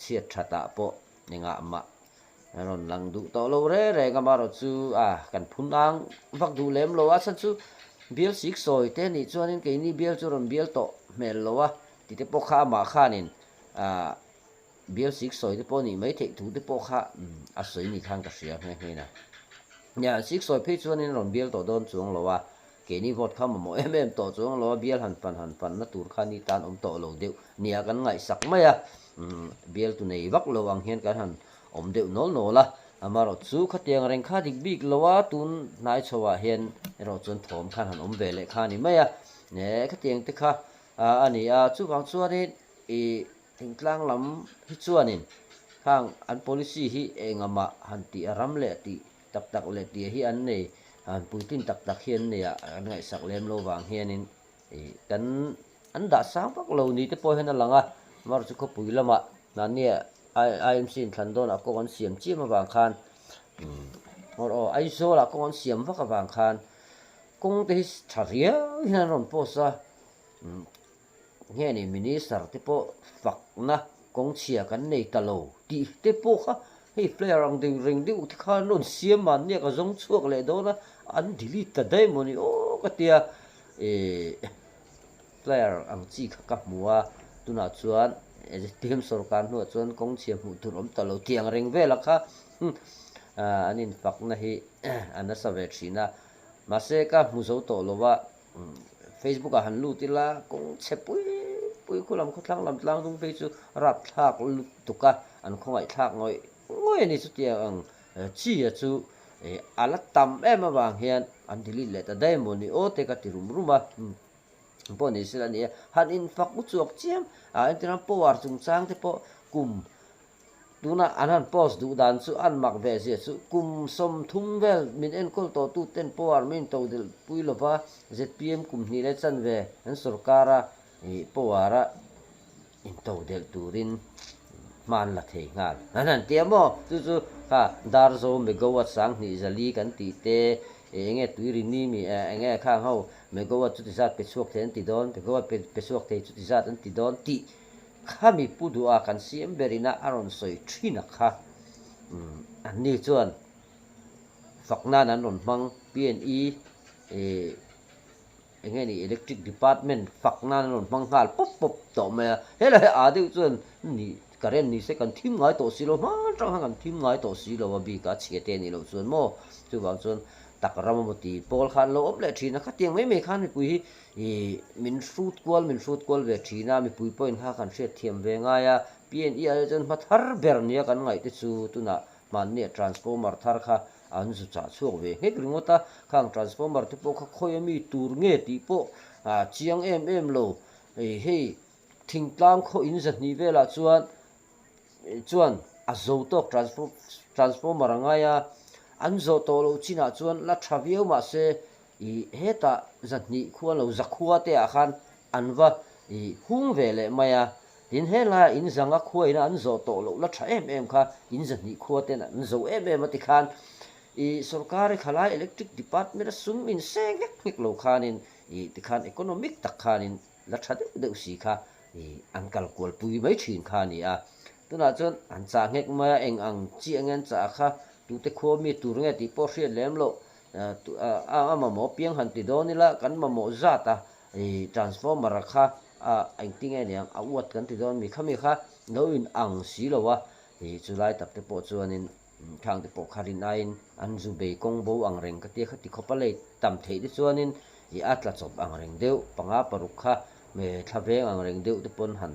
chiat thata po ninga ma ron lang du to lo re ga ma ro chu kan phunang vak du lem lo a chan chu bial sik soi te ni chuanin ke ni bial chu ron bial to mel lo wa ti te po kha ma khanin bial sik soi te po ni mai the thu te po kha a soi ni thang ka sia nge na nya sik soi phe chuanin ron bial to don chuang lo wa ke ni vot kham mo to chuang lo bial han pan na tur khani tan to lo deu nia kan ngai sak maya bial tu nei vak lo wang hian kan han om deu nol nola amaro chu khatiang reng kha dik bik lowa tun nai chowa hian ro chon thom khan han om vele khani maya ne khatiang te kha ani chu wang chuani thingtlang lam hi chuanin khang an policy hi engama han ti aram le ti tak le ti hi an nei an putin tak hian ne an ngai sak lem lo wang hianin kan an da sang pak lo ni te po hian langa mar chu ko pui lama nania IMC in Thandon a ko on siam chi ma wang khan or ai zo la ko on siam vaka wang khan kong te tharia hian ron po sa nge ni minister te po fak na kong chia kan nei ta lo ti te po kha hei player ang ding ring di ut khan non siam man ne ka zong chuak le do na an delete ta dai moni o ka tia player ang chi kha ka muwa tuna chuan tim sarkar nu chuan kong chia mu tur om ta lo tiang reng vela kha anin fak na hi ana save thina ma se ka mu zo to lo wa Facebook a han lu tila kong chepui khulam khotlang lam tlang dung pe chu rap thak lu tuka an khongai thak ngoi ni chu tia ang chi a chu ala tam em awang hian an delete le ta dai mo ni o te ka ti ruma po ni sila ni han in fak u chuak chiam an tiram po war chung chang te po kum tuna anan post du dan chu an mak ve je chu kum som thum vel min en kol to tu ten por min to del puilova ZPM kum ni le chan ve an sarkara i powara in to del turin man la thei ngal anan tiamo chu ha dar zo megawatt sang ni zali kan ti te enge tuiri ni mi enge khang ho megawatt chu ti zat pe chuak ten ti don megawatt pe chuak te chu ti zat an ti don ti khami pudua kan siam berina aron soi thina kha ani chuan fakna nan non mang PNE enge ni electric department fakna nan non mang hal pop pop to me hela adu chuan ni karen ni se kan thim ngai to silo ma tang kan thim ngai to silo wa bi ka chete ni lo chuan mo chu wang chuan takramamoti pol khan lo op le thina kha tiang me khan mi pui min fruit kwal ve thina mi pui point kha kan se thiam ve nga ya PNE a jan ma thar ber nia kan ngai te chu tuna man ne transformer thar kha an zu cha chuak ve he gringota khang transformer te po kha khoyami tur nge ti po chiang em lo he thingtlang kho in zat ni vela chuan a zo tok transformer nga ya an zo to lo china chuan la thaviau ma se I heta zatni khuan lo zakhua te a khan anwa I hung vele maya din hela in zanga khuaina an zo to lo la tha em kha in zatni khua te na an zo em ati khan I sarkari khala electric department sum in sengek lo khanin I tikhan economic tak khanin la tha de si kha I ankal kol pui mai thin khani a tuna chon an cha ngek ma eng ang chi angen cha kha tu te kho mi tur nge ti po hriat lem lo ama mo piang han ti donila kan ma mo zata transformer kha anh ting e niang a wat kan ti don mi khami kha no in ang si lo wa chulai tak te po chuanin thang te po kharin ain an zu be kong bo ang reng ka te khati khopale tam thei de chuanin I atla chop ang reng deu panga parukha me thaveng ang reng deu te pon han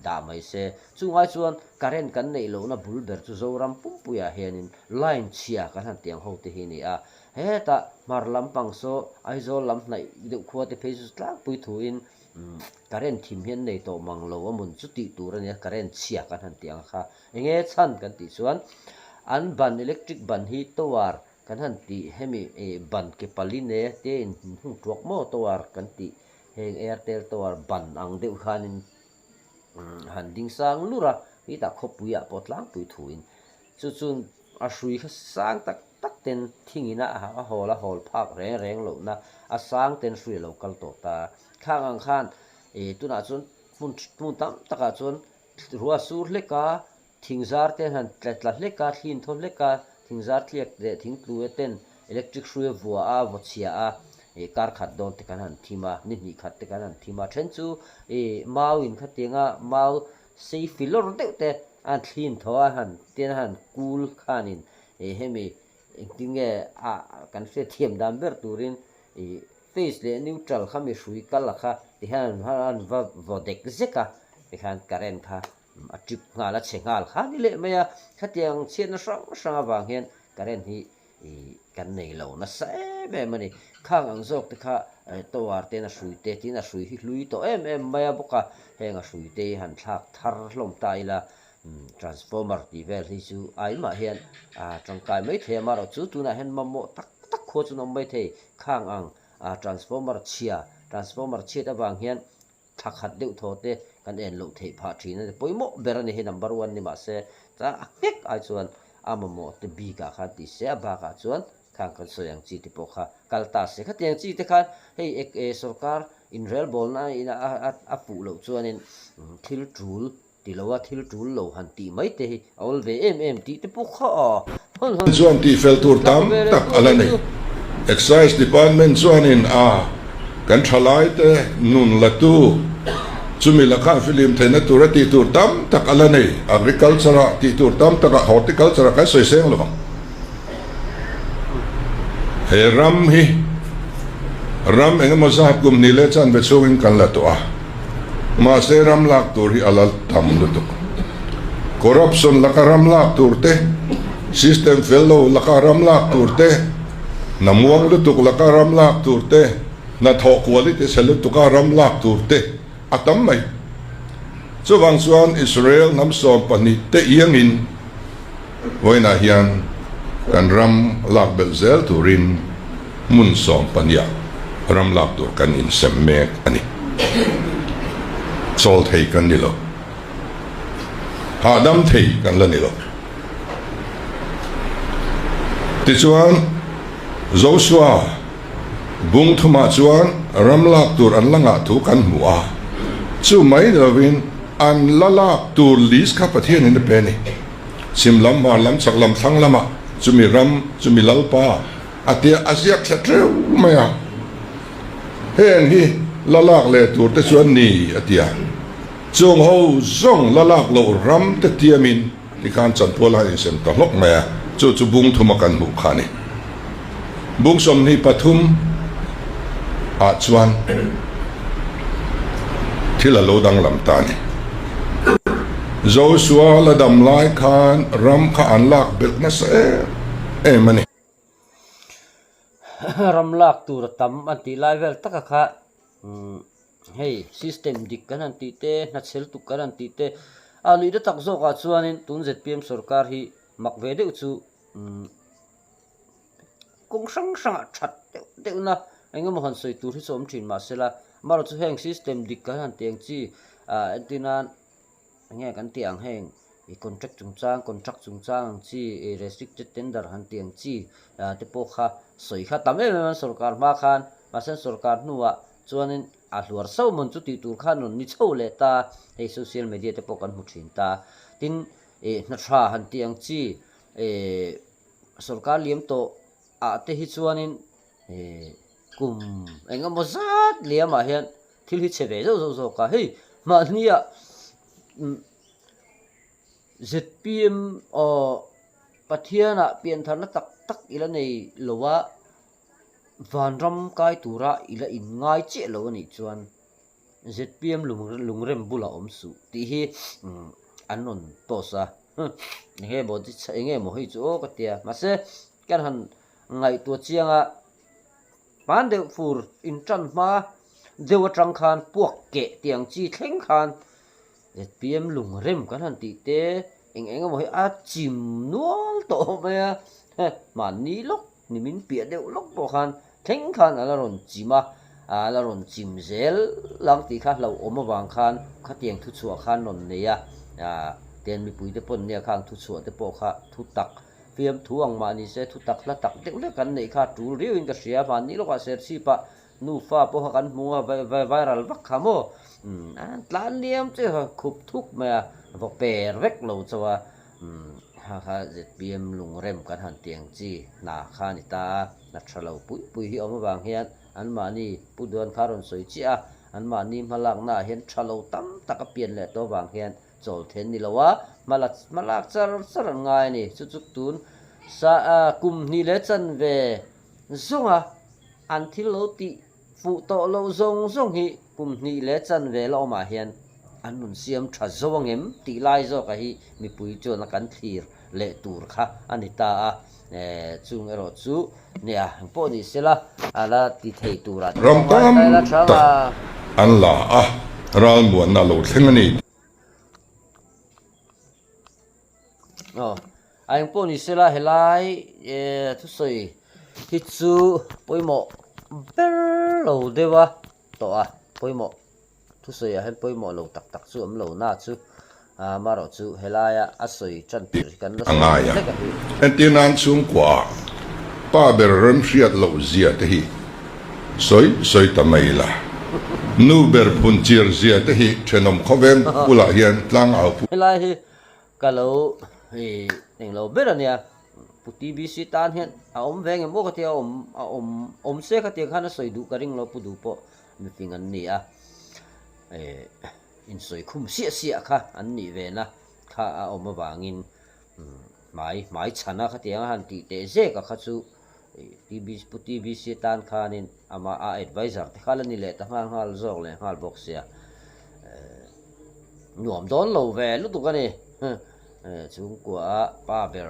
da mai se chungai chuan current kan nei lo na bulber chu zoram pumpuya henin line chia kan han tiang ho te hi ni a heta mar lampang so aizol lam nai de khuate phases tlang pui thu in current thim hian nei to manglo amun chu ti tur ania current chia kan han tiang kha enge chan kan ti chuan an ban electric ban hi towar kan han ti hemi ban ke paline te in hu tuak mo towar kan ti heng airtel towar ban ang deuh khanin han ding sang lura hi ta khopuya potlang pui thuin chu chun a hrui kha sang tak ten thingina a hol phak reng lo na a sang ten hrui lo kal to ta khang ang khan tuna chun mun tam taka chun ruwa sur leka thingzar ten han tlatla leka thin thon leka thingzar thlek de thing tlu ten electric hrui vua a vochia a kar khat don te kan han thima ni khat te kan han thima then chu mau in khatinga mau sei filor de te an thin thoa han ten han kul khanin hemi tinge a kan se thiam dam ber turin face le neutral khami shui kala kha ti han va dek zeka ti han karen kha a trip ngala chengal kha ni le meya khatiang chen sang awang hian karen hi kan nei lo na sa be mani khang ang zok te kha towar te na shui te ti na shui hi lui to em maya boka henga shui te han thak thar hlom ta ila transformer ti vel hi chu ai ma hian tangkai mai the ma ro chu tu na hen mammo tak kho chu nom mai the khang ang transformer chia ta wang hian thak hat deuh tho te kan en lo the pha thina poimo berani he number 1 ni ma se ta hek ai chuan amamo te bi ka kha ti se ba ka chuan khang kan soyang chi ti po kha kalta se kha tiang chi te khan hei ek sarkar in rel bol na ina a pu lo chuanin thil trul ti lowa thil trul lo han ti mai te hi ol ve em ti te pu kha chuan ti fel tur tam tak ala nei excise department chuanin kan thalai te nun latu chumi lakha film thena tur ti tur tam tak ala nei agriculture ti tur tam tak horticulture ka soi seng lo he ram eng mo sahab gum ni le chan be chungin kan la to ma se ram lak tur hi alal tam lu to corruption lakaram lak tur te system fellow lakaram lak tur te namuang lu tuk lakaram lak tur te na tho quality selu tukaram lak tur te atam mai chu wang chuan Israel nam som pani te iangin voina hian kan ram lak belzel turin mun som pania ram lak tur kan in semme ani sol thei kan ni lo hadam thei kan la ni lo ti chuan Joshua bung thuma chuan ram lak tur an langa thu kan hua chu mai lovin an lalak tur lis kha pathian in pe ni simlam marlam chaklam thanglama chumi ram chumi lalpa atia asiak thatre maya hen hi lalak le tur te chuan ni atia chung ho zong lalak lo ram te tiamin ti kan chan pola in sem ta hlok maya chu chu bung thuma kan mu khani bung som ni pathum a chuan thila lo dang lam ta ni Joshua la dam lai khan ram kha an lak bel na se mani ram lak tur tam anti lai vel taka kha hey system dik kan anti te na chel tu kan anti te ali da tak zo ka chuanin tun ZPM sarkar hi mak ve deuh chu kong sang sang that deuh na engemaw han soi tur hi som thin ma sela maro chu heng system dik kan an tiang chi antinan nghe kan tiang heng i contract chung chang chi restricted tender han tiang chi te po kha soi kha tam em sarkar ma khan masen sarkar nuwa chuanin a hluar so mon chu ti tur khan non ni chho le ta ei social media te po kan mu thin ta tin na tha han tiang chi sarkar liam to a te hi chuanin kum engemaw zat liam a hian thil hi cheve zo ka hei ma nia ZPM pathiana pian tharna tak ila nei lowa vanram kai tura ila in ngai che lo ni chuan ZPM lungrem bula omsu ti hi anon tosa nge bo chi nge mo hi chu ka tia mase kan han ngai tu chianga pan de fur in tran ma dewa trang khan puak ke tiang chi thleng khan ZPM lungrem kan han ti te eng mo hi a chim nual to maya man ni lok ni min pia deuh lok bo khan thleng khan ala ron chima ala ron chim zel lang ti kha lo oma wang khan kha tiang thu chua khan non neya ten mi pui te pon nia khang thu chua te po kha thu tak fiam thuang ma ni se thu tak la tak deuh le kan nei kha tu riu in ka sia man ni loka ser si pa nu fa po kan muwa viral vak khamo tlan liam che khup thuk ma vo per vek lo chawa ha ZPM lungrem kan han tiang chi na kha ni ta na thalo pui hi om wang hian an mani pudon kharon soi chi a an mani malak na hian thalo tam taka pian le to wang hian chol then ni lowa malak char ngai ni chuchuk tun sa kum ni le chan ve zonga an thil lo ti fu to lo zong hi kum ni le chan ve lo ma hian an nun siam tha zawangem ti lai zo ka hi mi pui chu na kan thlir le tur kha anita chung ero chu nia po ni sela ala ti thei tura ram tam ta an la ral muan na lo thlengani anh po ni sela helai thu soi hi chu poimo ber lo dewa to poimo thu soi hen poimo lo tak chu am lo na chu maro chu helaya asoi chan tir kan lo angaya entinan chung kwa pa ber rem hriat lo zia te hi soi tamaila nu ber pun chir zia te hi thenom khowem pula hian tlang au helai hi kalo neng lo ber ania puti bc tan hian om veng mo ka tia om se ka tia khana soi du ka ring lo pudu po mi pingan ni in soi khum sia kha an ni ve na kha om wangin mai chana ka tia han ti te ze ka kha chu puti bc tan khanin ama advisor te khala ni le ta hal zok le hal box sia nuam don lo ve lu tu ka ni chúng của ba ber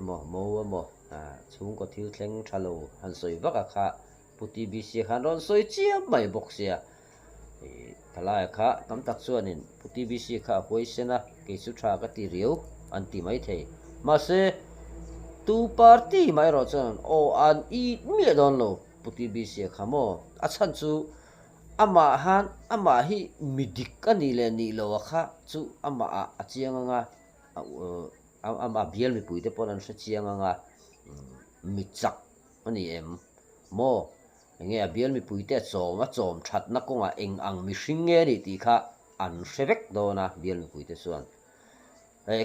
mo chúng có thiếu thleng thalo han soi vaka kha puti bc khan ron soi chiam mai box ya thalai kha tam tak chuanin TBC kha poisena ke chu tha ka ti riu an ti mai thei ma se tu party mai ro chan o an I mi don lo TBC kha mo a chan chu ama han ama hi midik ani le ni lo kha chu ama a chiang nga ama bial mi pui te pon an sa chiang nga mi chak ani em mo nge bial mi pui te chom that na ko nga eng ang mi hring nge ri ti kha an sevek do na bial mi pui te suan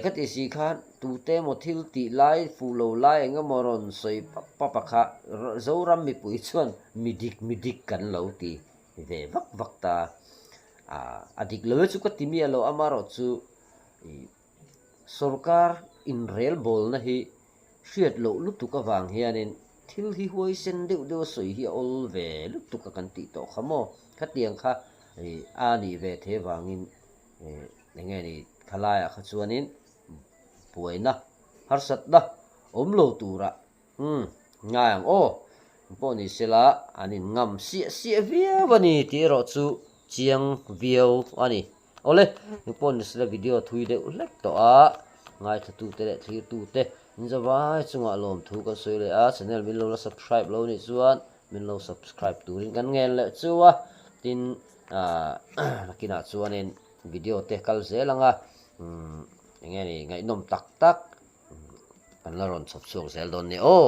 ka ti si khan tu te mo thil ti lai fu lo lai nga moron soi pa kha zoram mi pui chuan midik kan lo ti ve vak ta adik lo chu ka ti mi lo amaro chu sarkar in rel bol na hi hriat lo lu tu ka wang hianin thil hi huai sen deuh soi hi ol ve lu tu ka kan ti to khamo kha tiang kha ani ve the wangin nge ni khalaya kha chuanin puaina harsat da omlo tura ngang o poni sela anin ngam si via bani ti ro chu chiang viau ani ole poni sela video thui de ulek to a ngai thatu te thli tu te zawai chunga lom thu ka soile a channel min lo la subscribe lo ni chuan min lo subscribe turin kan ngel le chuwa tin lakina chuanin video te kal zelanga nge ni ngai nom tak kan la ron chop chuak zel don ni o